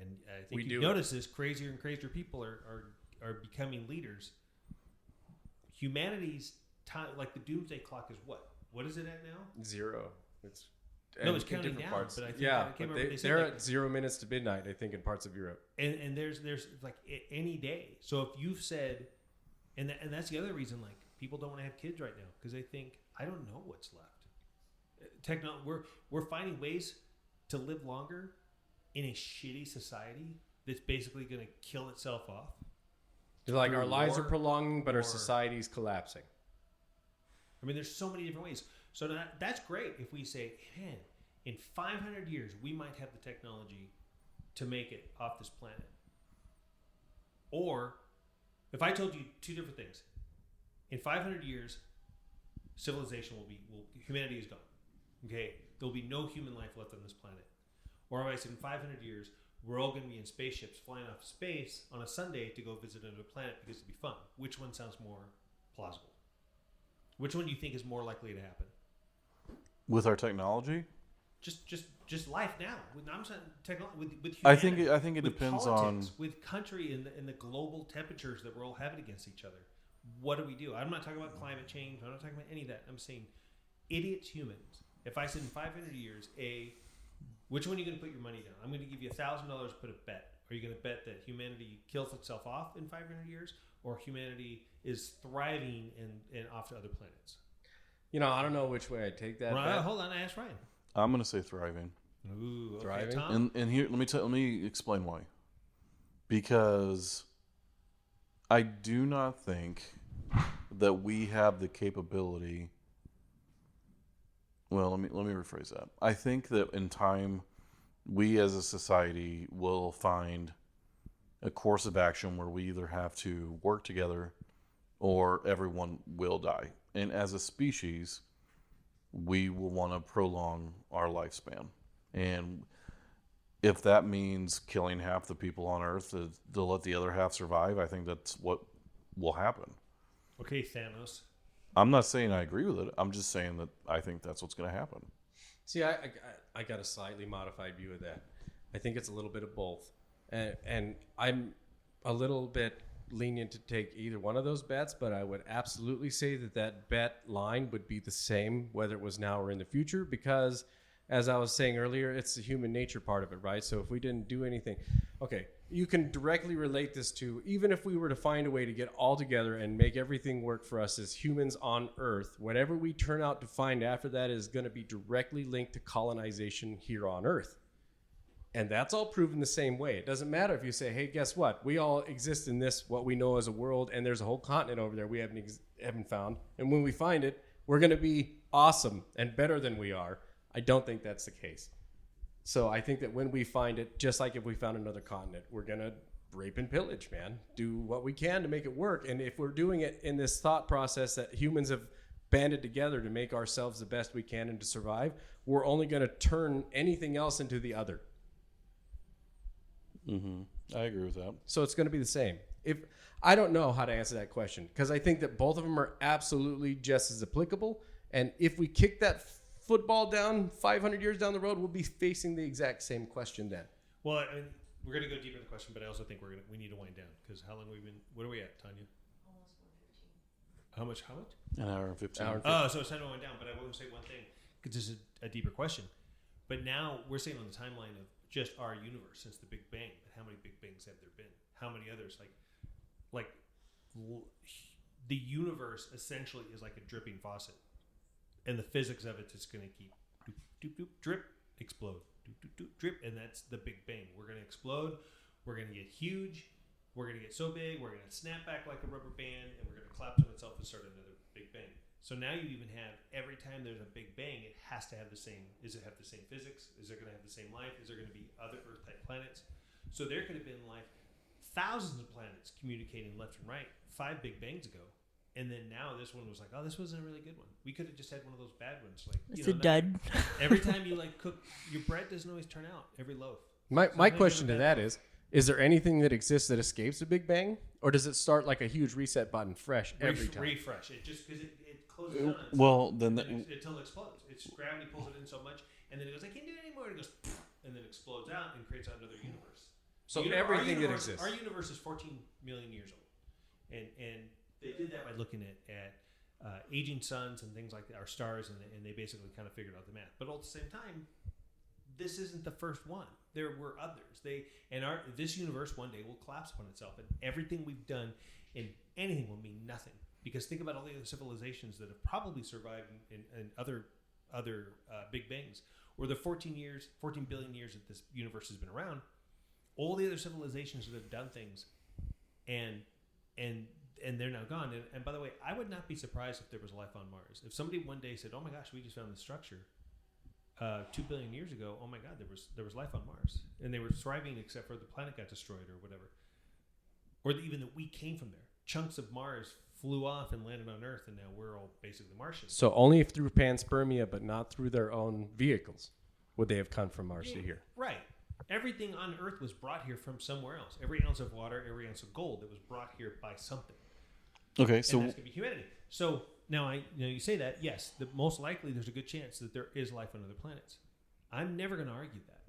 And I think you notice this, crazier and crazier people are becoming leaders. Humanity's time, like the doomsday clock, is what? What is it at now? 0. It's counting down. Parts. But I think yeah, I can't remember what they're like, at 0 minutes to midnight, I think, in parts of Europe. And there's like any day. So if you've said, and that's the other reason, like people don't want to have kids right now because they think I don't know what's left. We're finding ways to live longer in a shitty society that's basically going to kill itself off. Like our lives are prolonging, but our society's collapsing. I mean, there's so many different ways. So that's great if we say, man, in 500 years, we might have the technology to make it off this planet. Or if I told you two different things, in 500 years, civilization humanity is gone. Okay, there'll be no human life left on this planet. Or if I said in 500 years, we're all going to be in spaceships flying off space on a Sunday to go visit another planet because it'd be fun. Which one sounds more plausible? Which one do you think is more likely to happen? With our technology? Just life now. I'm saying technology with humanity. I think it with depends politics, with country and the global temperatures that we're all having against each other. What do we do? I'm not talking about climate change. I'm not talking about any of that. I'm saying idiots, humans. If I said in 500 years, which one are you going to put your money down? I'm going to give you $1,000 to put a bet. Are you going to bet that humanity kills itself off in 500 years, or humanity is thriving and off to other planets? You know, I don't know which way I'd take that. Ryan, hold on, I asked Ryan. I'm going to say thriving. Ooh, okay, thriving. Tom? And here, let me explain why. Because I do not think that we have the capability. Well, let me rephrase that. I think that in time, we as a society will find a course of action where we either have to work together or everyone will die. And as a species, we will want to prolong our lifespan. And if that means killing half the people on Earth to let the other half survive, I think that's what will happen. Okay, Thanos. I'm not saying I agree with it. I'm just saying that I think that's what's going to happen. See, I got a slightly modified view of that. I think it's a little bit of both. And I'm a little bit lenient to take either one of those bets, but I would absolutely say that bet line would be the same whether it was now or in the future, because as I was saying earlier, it's the human nature part of it, right? So if we didn't do anything, okay, you can directly relate this to, even if we were to find a way to get all together and make everything work for us as humans on Earth, whatever we turn out to find after that is going to be directly linked to colonization here on Earth. And that's all proven the same way. It doesn't matter if you say, hey, guess what? We all exist in this, what we know as a world, and there's a whole continent over there we haven't found. And when we find it, we're going to be awesome and better than we are. I don't think that's the case. So I think that when we find it, just like if we found another continent, we're going to rape and pillage, man. Do what we can to make it work. And if we're doing it in this thought process that humans have banded together to make ourselves the best we can and to survive, we're only going to turn anything else into the other. Mm-hmm. I agree with that. So it's going to be the same. If I don't know how to answer that question, because I think that both of them are absolutely just as applicable. And if we kick that football down 500 years down the road, we'll be facing the exact same question then. Well, I mean, we're going to go deeper in the question, but I also think we need to wind down, because how long have we been? What are we at, Tanya? Almost 1:15. How much? An hour and 15. Oh, so it's time to wind down. But I want to say one thing, because this is a deeper question. But now we're seeing on the timeline of just our universe since the Big Bang. How many Big Bangs have there been? How many others? The universe essentially is like a dripping faucet, and the physics of it is going to keep doop, doop, doop, drip, explode, doop, doop, doop, drip, and that's the Big Bang. We're going to explode. We're going to get huge. We're going to get so big. We're going to snap back like a rubber band, and we're going to collapse on itself and start another Big Bang. So now you even have every time there's a Big Bang, it has to have the same. Is it have the same physics? Is it going to have the same life? Is there going to be other Earth-type planets? So there could have been life, thousands of planets communicating left and right 5 Big Bangs ago, and then now this one was like, oh, this wasn't a really good one. We could have just had one of those bad ones. Like It's a dud. Every time you cook your bread, doesn't always turn out every loaf. My question to that is there anything that exists that escapes the Big Bang, or does it start like a huge reset button fresh every time? Refresh it just because it closes down. Well, then until it explodes. It's gravity pulls it in so much, and then it goes, I can't do it anymore. And it goes, and then explodes out and creates another universe. So Our everything that universe- exists. Our universe is 14 million years old, and they did that by looking at aging suns and things like that, our stars, and they basically kind of figured out the math. But at the same time, this isn't the first one. There were others. This universe one day will collapse upon itself, and everything we've done in anything will mean nothing. Because think about all the other civilizations that have probably survived in other Big Bangs, or the 14 billion years that this universe has been around. All the other civilizations that have done things, and they're now gone. And by the way, I would not be surprised if there was life on Mars. If somebody one day said, "Oh my gosh, we just found this structure 2 billion years ago. Oh my God, there was life on Mars, and they were thriving except for the planet got destroyed or whatever, or even that we came from there. Chunks of Mars flew off and landed on Earth, and now we're all basically Martians." So only through panspermia, but not through their own vehicles, would they have come from Mars to here. Right. Everything on Earth was brought here from somewhere else. Every ounce of water, every ounce of gold that was brought here by something. okay. And So that's going to be humanity. So now you say that, yes, most likely there's a good chance that there is life on other planets. I'm never going to argue that.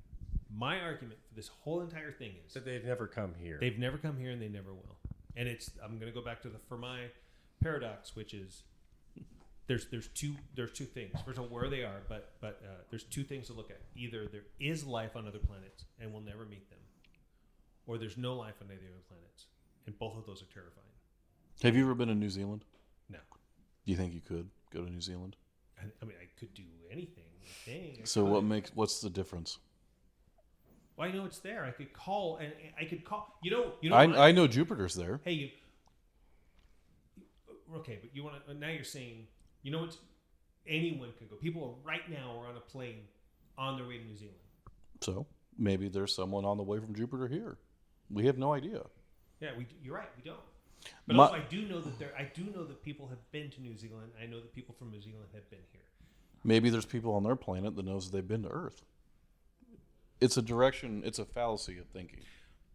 My argument for this whole entire thing is That they've never come here. they've never come here and they never will. And I'm going to go back to the Fermi paradox, which is there's two things. First of all, where they are, but there's two things to look at. Either there is life on other planets and we'll never meet them, or there's no life on any other planets, and both of those are terrifying. have you ever been to New Zealand? No, Do you think you could go to New Zealand? I mean I could do anything. So what's the difference? Well, I know it's there. I could call and I could call. You know. I know Jupiter's there. Hey, okay, but you want to? Now you're saying, you know what? Anyone could go. People right now are on a plane on their way to New Zealand. So maybe there's someone on the way from Jupiter here. We have no idea. Yeah, you're right. We don't. But My- also, I do know that people have been to New Zealand. I know that people from New Zealand have been here. Maybe there's people on their planet that knows they've been to Earth. It's a fallacy of thinking,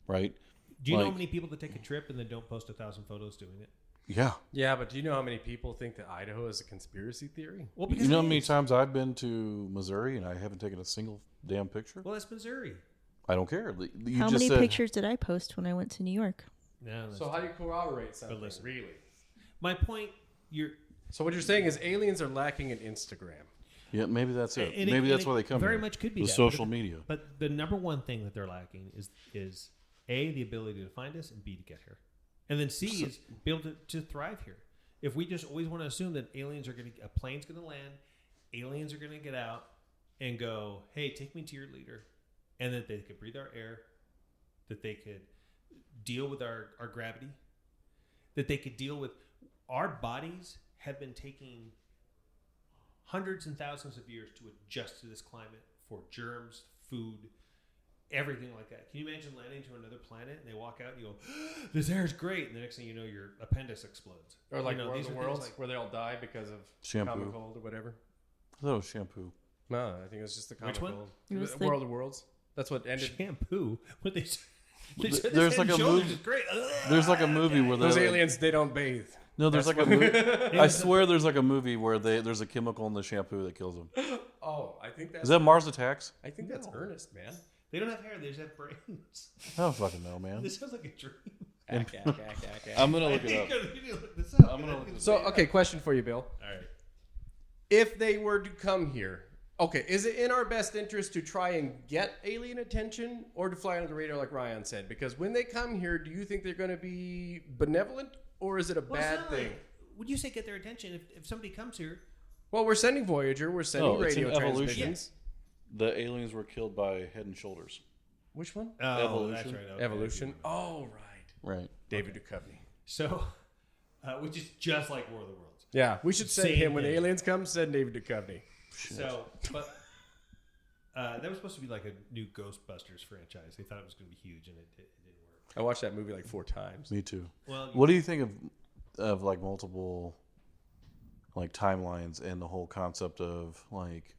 right? Do you know how many people that take a trip and then don't post 1,000 photos doing it? Yeah. Yeah, but do you know how many people think that Idaho is a conspiracy theory? Well, You know how many times I've been to Missouri and I haven't taken a single damn picture? Well, that's Missouri. I don't care. You How just many said, pictures did I post when I went to New York? No. So how do you corroborate something? listen. Really? My point, So what you're saying is aliens are lacking in Instagram. Yeah, maybe that's it. and Maybe it- that's and why it they come very here. much could be the that, social but media. But the number one thing that they're lacking is A, the ability to find us, and B, to get here. And then C is be able to thrive here. If we just always want to assume that a plane's going to land, aliens are going to get out and go, hey, take me to your leader, and that they could breathe our air, that they could deal with our gravity, that they could deal with our bodies have been taking hundreds and thousands of years to adjust to this climate for germs, food, everything like that. Can you imagine landing to another planet and they walk out and you go, this air is great, and the next thing you know, your appendix explodes. Or like War of War of the the Worlds, Worlds, where they all die because of Shampoo. common cold or whatever. I thought it was shampoo. No, I think it was just the common Which one? cold. It was War of the Worlds. That's what ended. Shampoo. What they said There's this like head and a shoulders movie- is great. There's like a movie where Those they aliens, they don't bathe. No, there's That's like a movie. I swear there's like a movie where there's a chemical in the shampoo that kills them. Oh, I think that's. Is that Mars Attacks? I think that's Ernest, man. They don't have hair, they just have brains. I don't fucking know, man. This sounds like a dream. I'm gonna look I it think up. you need to look this up. I'm gonna look this So, okay, question for you, Bill. All right. If they were to come here Okay, is it in our best interest to try and get alien attention or to fly under the radar like Ryan said? Because when they come here, do you think they're going to be benevolent or is it a Well, it's bad not thing? like- would you say get their attention if somebody comes here? Well, we're sending Voyager, we're sending No, it's an radio evolution. transmissions. The aliens were killed by Head and Shoulders. Which one? Oh, Evolution. that's right. Okay. Evolution. Oh, right. Right. David Duchovny. So, which is just like War of the Worlds. Yeah, we should send Same him when thing. aliens come. Send David Duchovny. So, but that was supposed to be like a new Ghostbusters franchise. They thought it was going to be huge, and it didn't work. I watched that movie like 4 times. Me too. Well, What do you think of like multiple like timelines and the whole concept of like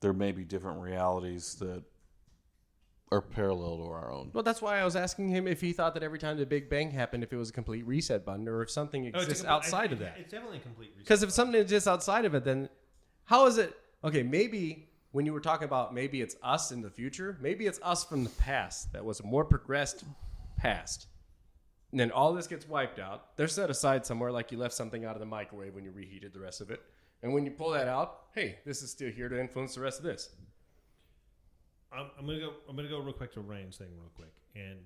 there may be different realities that are parallel to our own? Well, that's why I was asking him if he thought that every time the Big Bang happened, if it was a complete reset button or if something Oh, it's a exists complete- outside of that. It's definitely a complete reset. Because if something exists outside of it, then how is it? Okay, maybe when you were talking about maybe it's us in the future, maybe it's us from the past that was a more progressed past. And then all this gets wiped out. They're set aside somewhere like you left something out of the microwave when you reheated the rest of it. And when you pull that out, hey, this is still here to influence the rest of this. I'm gonna go real quick to Ryan's thing real quick, and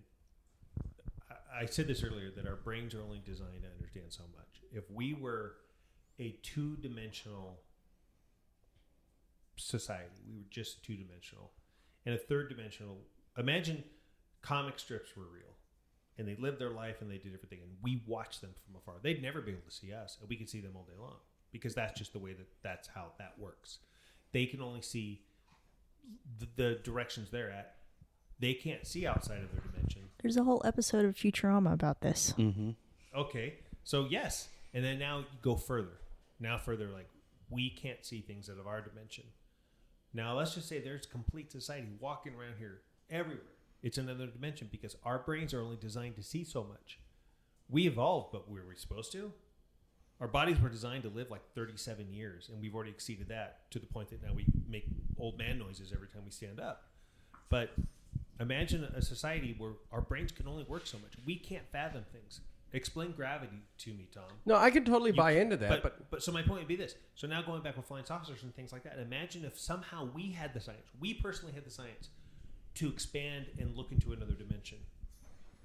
I said this earlier that our brains are only designed to understand so much. If we were a 2-dimensional society, we were just 2-dimensional, and a 3rd-dimensional. Imagine comic strips were real, and they lived their life and they did everything, and we watched them from afar. They'd never be able to see us, and we could see them all day long because that's just the way that's how that works. They can only see the directions they're at. They can't see outside of their dimension. There's a whole episode of Futurama about this. Mm-hmm. Okay, so yes, and then now you go further. Now further, like we can't see things out of our dimension. Now let's just say there's complete society walking around here everywhere. It's another dimension because our brains are only designed to see so much. We evolved, but were we supposed to? Our bodies were designed to live like 37 years, and we've already exceeded that to the point that now we make old man noises every time we stand up. But imagine a society where our brains can only work so much. We can't fathom things. Explain gravity to me, Tom. No, I could totally buy into that, But so my point would be this. So now going back with flying saucers and things like that, imagine if somehow we had the science, we personally had the science to expand and look into another dimension.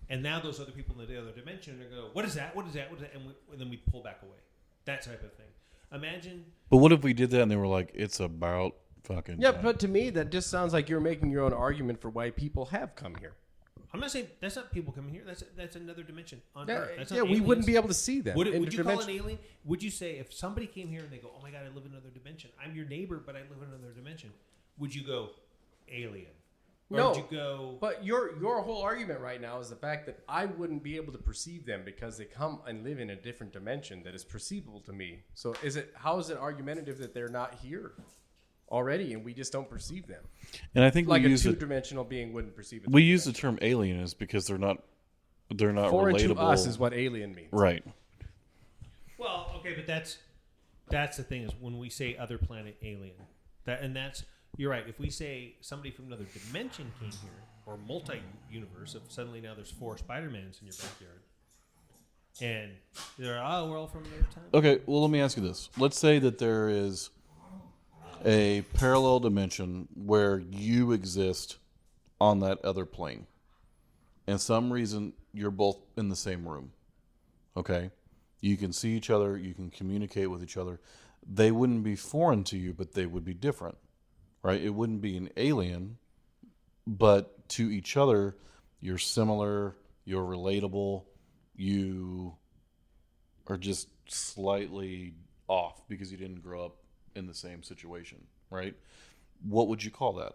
And now those other people in the other dimension are going to go, what is that? What is that? What is that? And then we pull back away. That type of thing. Imagine. But what if we did that and they were like, it's about fucking yeah, time. but to me, that just sounds like you're making your own argument for why people have come here. I'm not saying that's not people coming here. That's another dimension on Yeah, Earth. That's yeah, not we aliens. wouldn't be able to see them. Would you call it interdimension- an alien? Would you say if somebody came here and they go, oh my God, I live in another dimension. I'm your neighbor, but I live in another dimension. Would you go alien? Or No, would you go... But your whole argument right now is the fact that I wouldn't be able to perceive them because they come and live in a different dimension that is perceivable to me. So how is it argumentative that they're not here already and we just don't perceive them? And I think Like we a use it. two-dimensional being wouldn't perceive it. We use the term alien is because they're not foreign relatable. to us is what alien means. Right. Well, okay, but that's the thing is when we say other planet alien, that's you're right. If we say somebody from another dimension came here or multi-universe, if suddenly now there's 4 Spider-Mans in your backyard, and they're we're all from another time. Okay, well, let me ask you this. Let's say that there is a parallel dimension where you exist on that other plane. And some reason you're both in the same room. Okay? You can see each other, you can communicate with each other. They wouldn't be foreign to you, but they would be different. Right? It wouldn't be an alien, but to each other, you're similar, you're relatable, you are just slightly off because you didn't grow up in the same situation, right? What would you call that?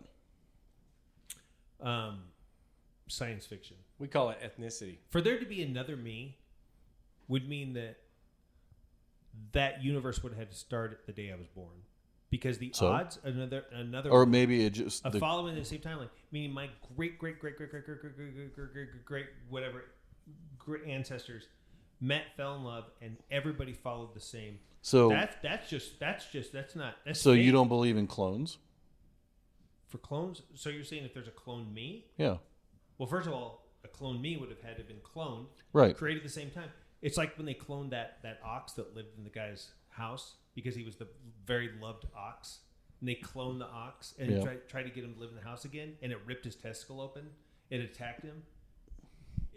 Science fiction. We call it ethnicity. For there to be another me would mean that universe would have had to start at the day I was born. Because the odds, another, Or maybe it just of following the same timeline, meaning my great whatever great ancestors met, fell in love, and everybody followed the same. so That's not. so you don't believe in clones? for clones. So you're saying if there's a clone me? Yeah. Well, first of all, a clone me would have had to have been cloned, Right. created at the same time. It's like when they cloned that ox that lived in the guy's house because he was the very loved ox. and they cloned the ox and Yeah. tried to get him to live in the house again, and it ripped his testicle open. It attacked him.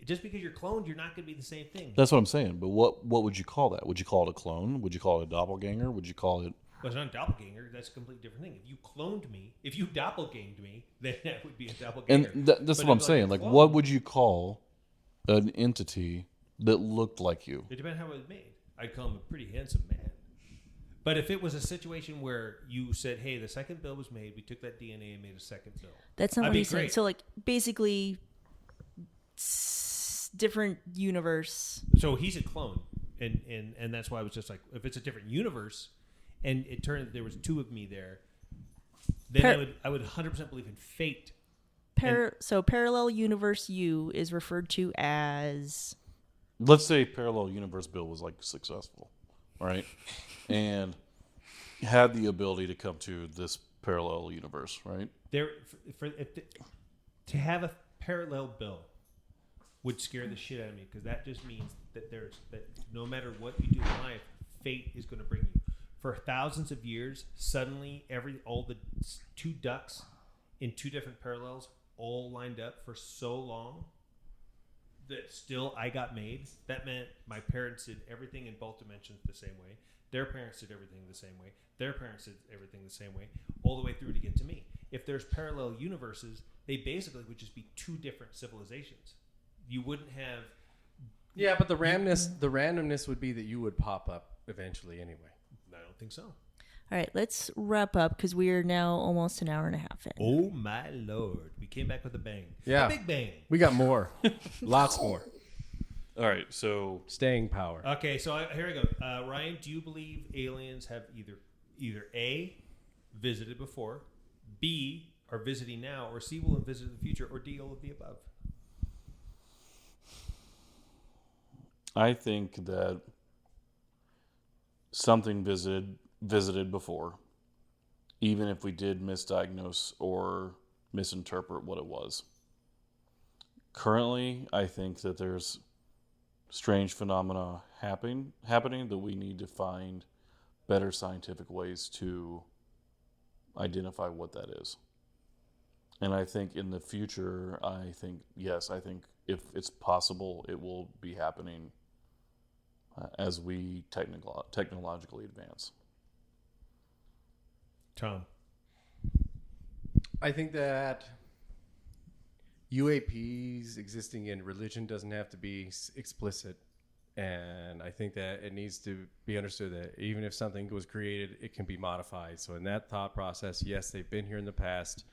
Just because you're cloned, you're not going to be the same thing. That's what I'm saying. But what would you call that? Would you call it a clone? Would you call it a doppelganger? Would you call it? Well, it's not a doppelganger. That's a completely different thing. If you cloned me, if you doppelganged me, then that would be a doppelganger. And that's But what if I'm it's saying. a Like, clone, what would you call an entity that looked like you? It depends how it was made. I'd call him a pretty handsome man. But if it was a situation where you said, "Hey, the second bill was made. We took that DNA and made a second bill." That's not That'd what be he's saying. great. So like basically, different universe. So he's a clone, and that's why I was just like, if it's a different universe, and it turned there was two of me there, then I would 100% believe in fate. So parallel universe U is referred to as Let's say parallel universe Bill was like successful, right? And had the ability to come to this parallel universe, right? There, to have a parallel bill would scare the shit out of me, because that just means that that no matter what you do in life, fate is going to bring you. For thousands of years, suddenly all the two ducks in two different parallels all lined up for so long that still I got made. That meant my parents did everything in both dimensions the same way. Their parents did everything the same way. Their parents did everything the same way, all the way through to get to me. If there's parallel universes, they basically would just be two different civilizations. You wouldn't have. Yeah, but the randomness would be that you would pop up eventually anyway. I don't think so. all right. Let's wrap up because we are now almost an hour and a half in. Oh my lord! We came back with a bang. Yeah. A big bang. We got more. Lots more. All right, so Staying power. Okay, so here we go. Ryan, do you believe aliens have either A, visited before, B, are visiting now, or C, will visit in the future, or D, all of the above? I think that something visited before, even if we did misdiagnose or misinterpret what it was. Currently, I think that there's strange phenomena happening that we need to find better scientific ways to identify what that is. And I think in the future, I think if it's possible, it will be happening as we technologically advance. Tom. I think that UAPs existing in religion doesn't have to be explicit. And I think that it needs to be understood that even if something was created, it can be modified. So in that thought process, yes, they've been here in the past.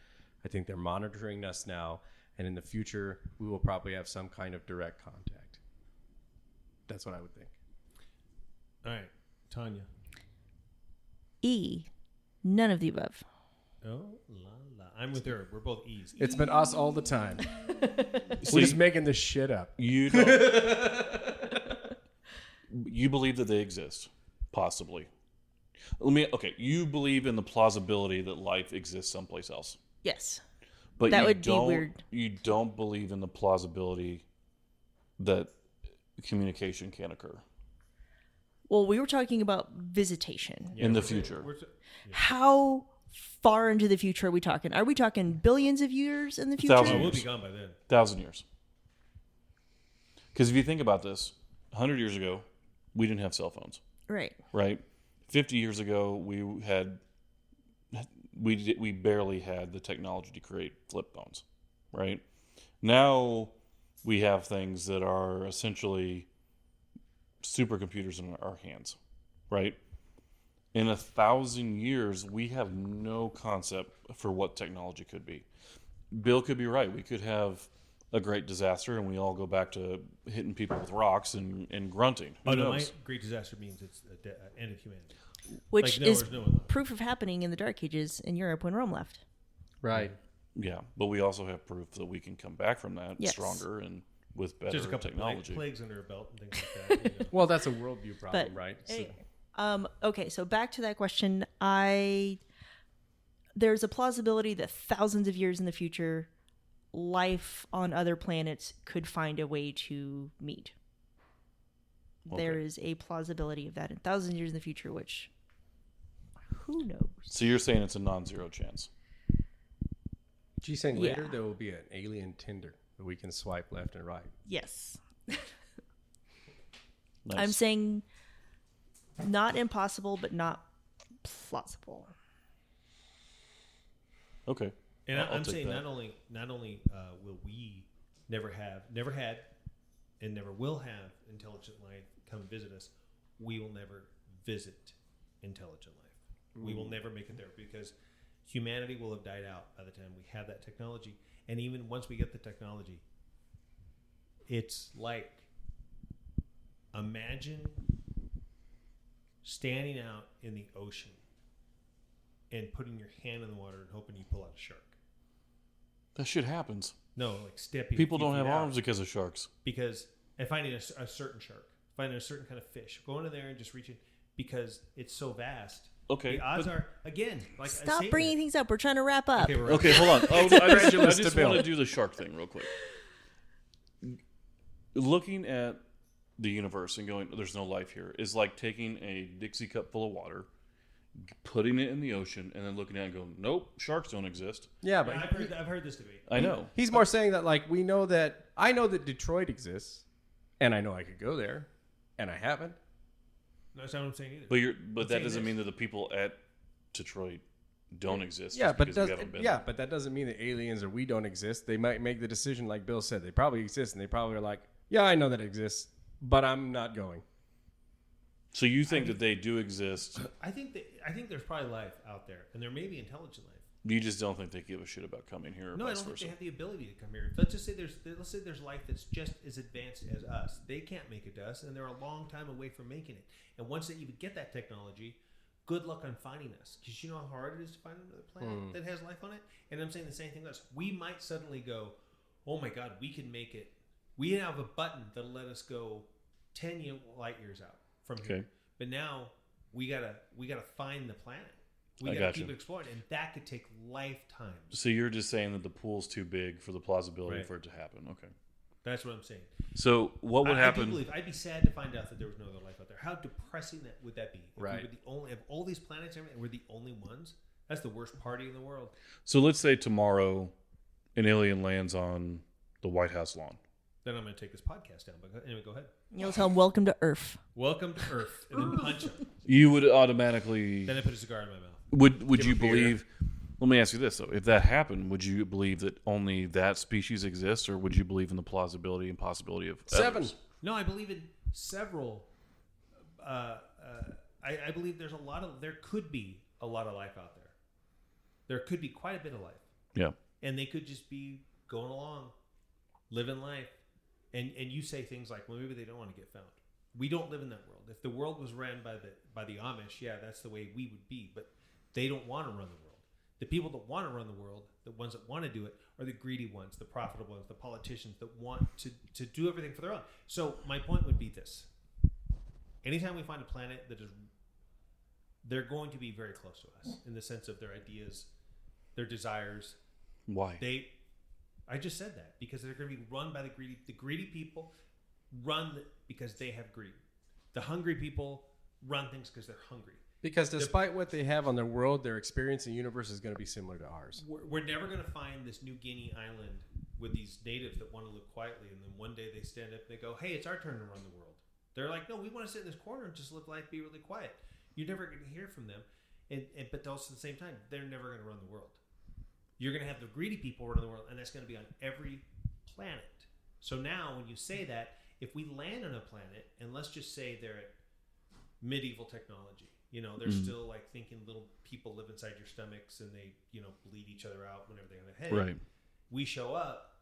I think they're monitoring us now. And in the future, we will probably have some kind of direct contact. That's what I would think. All right, Tanya. E, none of the above. Oh la la! I'm with her. We're both E's. It's been us all the time. See, We're just making this shit up. you believe that they exist, possibly. You believe in the plausibility that life exists someplace else. Yes. But That you would be don't, weird. You don't believe in the plausibility that communication can occur Well, we were talking about visitation. in the future. How far into the future are we talking? Are we talking billions of years in the future? Oh, 1,000 we'll years. be gone by then. 1,000 years. Because if you think about this, 100 years ago, we didn't have cell phones, Right. right? 50 years ago, we barely had the technology to create flip phones, right? Now we have things that are essentially supercomputers in our hands, right? In 1,000 years, we have no concept for what technology could be. Bill could be right. We could have a great disaster and we all go back to hitting people with rocks and grunting. Who Oh no, my knows? great disaster means it's the end of humanity. Which Like, no, is there's no one left. proof of happening in the Dark Ages in Europe when Rome left. Right. Yeah, but we also have proof that we can come back from that Yes. stronger and with better Just a couple technology. plagues under a belt and things like that. You know. Well, that's a worldview problem, But right? So, okay, so back to that question. There's a plausibility that thousands of years in the future, life on other planets could find a way to meet. There Okay. is a plausibility of that in thousands of years in the future, which who knows? So you're saying it's a non-zero chance. She's saying Yeah. later there will be an alien Tinder that we can swipe left and right. Yes. Nice. I'm saying not impossible, but not plausible. Okay. And I'll I'm take saying that. not only will we never had, and never will have intelligent life come visit us, we will never visit intelligent life. We will never make it there because humanity will have died out by the time we have that technology. And even once we get the technology, it's like, imagine standing out in the ocean and putting your hand in the water and hoping you pull out a shark. That shit happens. No, like stepping. People a few don't have feet out. arms because of sharks. Because and finding a certain shark, finding a certain kind of fish, going in there and just reaching because it's so vast. Okay. The odds are again like I Stop say bringing that. things up. We're trying to wrap up. Okay, we're Okay, hold on. I Congratulations just to Bill. want to do the shark thing real quick. Looking at the universe and going, there's no life here, is like taking a Dixie cup full of water, putting it in the ocean, and then looking at it and going, nope, sharks don't exist. Yeah, but I've heard this debate. I know. he's more saying that like we know that I know that Detroit exists, and I know I could go there, and I haven't. That's not what I'm saying either. But that saying doesn't this. mean that the people at Detroit don't exist. Yeah, just but because we haven't been. but that doesn't mean that aliens or we don't exist. They might make the decision like Bill said. They probably exist, and they probably are like, yeah, I know that it exists, but I'm not going. So you think that they do exist? I think there's probably life out there, and there may be intelligent life. You just don't think they give a shit about coming here, or No, I vice don't think versa. they have the ability to come here. Let's say there's life that's just as advanced as us. They can't make it to us, and they're a long time away from making it. And once they even get that technology, good luck on finding us, because you know how hard it is to find another planet that has life on it. And I'm saying the same thing to us. We might suddenly go, oh my God, we can make it. We have a button that'll let us go 10 light years out from here. Okay. But now we gotta find the planet. We I gotta gotcha. keep exploring, and that could take lifetimes. So you're just saying that the pool's too big for the plausibility Right. for it to happen. Okay. That's what I'm saying. So what would I do happen? believe I'd be sad to find out that there was no other life out there. How depressing that would that be? If Right. we were the only of all these planets, and we're the only ones. That's the worst party in the world. So let's say tomorrow an alien lands on the White House lawn. Then I'm going to take this podcast down. But anyway, go ahead. You'll tell them, welcome to Earth. Welcome to Earth, and then punch him. You would automatically Then I put a cigar in my mouth. would give you a beer. believe? Let me ask you this though: if that happened, would you believe that only that species exists, or would you believe in the plausibility and possibility of Seven. others? No, I believe in several. I believe there could be a lot of life out there. There could be quite a bit of life. Yeah. And they could just be going along, living life. And you say things like, well, maybe they don't want to get found. We don't live in that world. If the world was ran by the Amish, yeah, that's the way we would be. But they don't want to run the world. The people that want to run the world, the ones that want to do it, are the greedy ones, the profitable ones, the politicians that want to do everything for their own. So my point would be this. Anytime we find a planet that is, they're going to be very close to us in the sense of their ideas, their desires. Why? I just said that because they're going to be run by the greedy people because they have greed. The hungry people run things because they're hungry. Because despite what they have on their world, their experience in the universe is going to be similar to ours. We're never going to find this New Guinea island with these natives that want to live quietly, and then one day they stand up and they go, hey, it's our turn to run the world. They're like, no, we want to sit in this corner and just live life, be really quiet. You're never going to hear from them. But also at the same time, they're never going to run the world. You're going to have the greedy people running the world, and that's going to be on every planet. So now when you say that, if we land on a planet, and let's just say they're at medieval technology, they're still like thinking little people live inside your stomachs and they, bleed each other out whenever they have a headache. Right. We show up,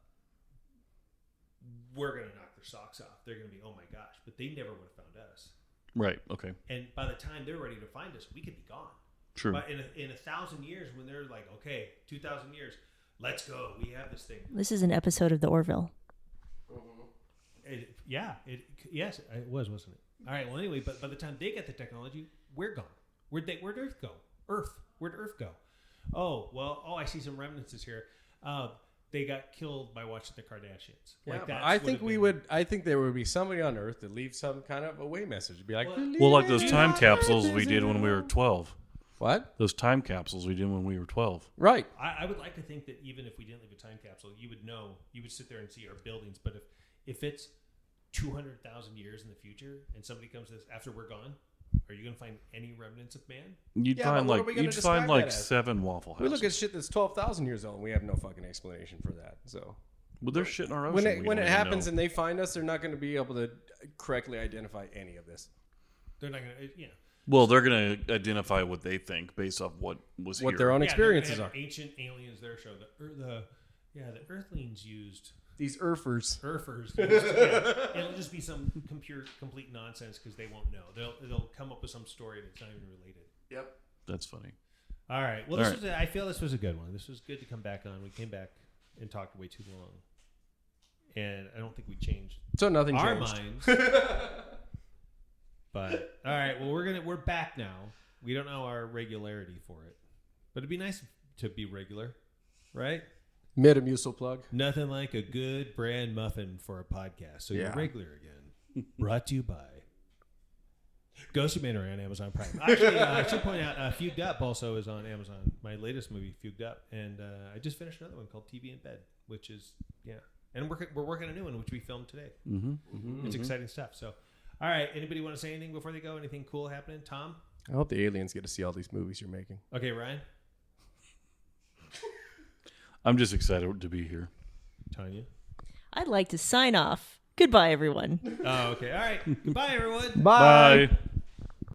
we're going to knock their socks off. They're going to be, oh my gosh, but they never would have found us. Right. Okay. And by the time they're ready to find us, we could be gone. True. But in 1,000 years, when they're like, okay, 2,000 years, let's go. We have this thing. This is an episode of The Orville. Yes, it was, wasn't it? All right. Well, anyway, but by the time they get the technology, we're gone. Where'd Earth go? Where'd Earth go? I see some remnants here. They got killed by watching the Kardashians. Yeah, that's I what think it we been. would. I think there would be somebody on Earth that leaves some kind of away message. Be like, Well, Well, like those time "Believe capsules in we did when we were 12. What? Those time capsules we did when we were 12. Right. I would like to think that even if we didn't leave a time capsule, you would know, you would sit there and see our buildings. But if it's 200,000 years in the future and somebody comes to this after we're gone, are you going to find any remnants of man? You'd Yeah, find but what like are we gonna you'd describe find that like as? 7 Waffle We Houses. look at shit that's 12,000 years old, and we have no fucking explanation for that. So Well, there's shit in our ocean. when we it don't when it even happens know. and they find us, they're not going to be able to correctly identify any of this. They're not going to, Well, they're going to identify what they think based off what was What here. their own Yeah, experiences they are. have ancient aliens. Their show, the Earthlings used These Earthers. Earthers. It'll just be some complete nonsense because they won't know. They'll come up with some story that's not even related. Yep. That's funny. All right. Well, All this was I feel this was a good one. This was good to come back on. We came back and talked way too long, and I don't think we changed So nothing our changed. minds. But all right. Well, we're back now. We don't know our regularity for it, but it'd be nice to be regular, right? Metamucil plug. Nothing like a good brand muffin for a podcast. So Yeah. you're regular again. Brought to you by Ghost Humanity on Amazon Prime. Actually, I should point out, Fugued Up also is on Amazon. My latest movie, Fugued Up, and I just finished another one called TV in Bed, which is and we're working on a new one which we filmed today. It's exciting stuff. So, all right. Anybody want to say anything before they go? Anything cool happening? Tom? I hope the aliens get to see all these movies you're making. Okay, Ryan, I'm just excited to be here. Tanya. I'd like to sign off. Goodbye, everyone. Oh, okay. All right. Goodbye, everyone. Bye.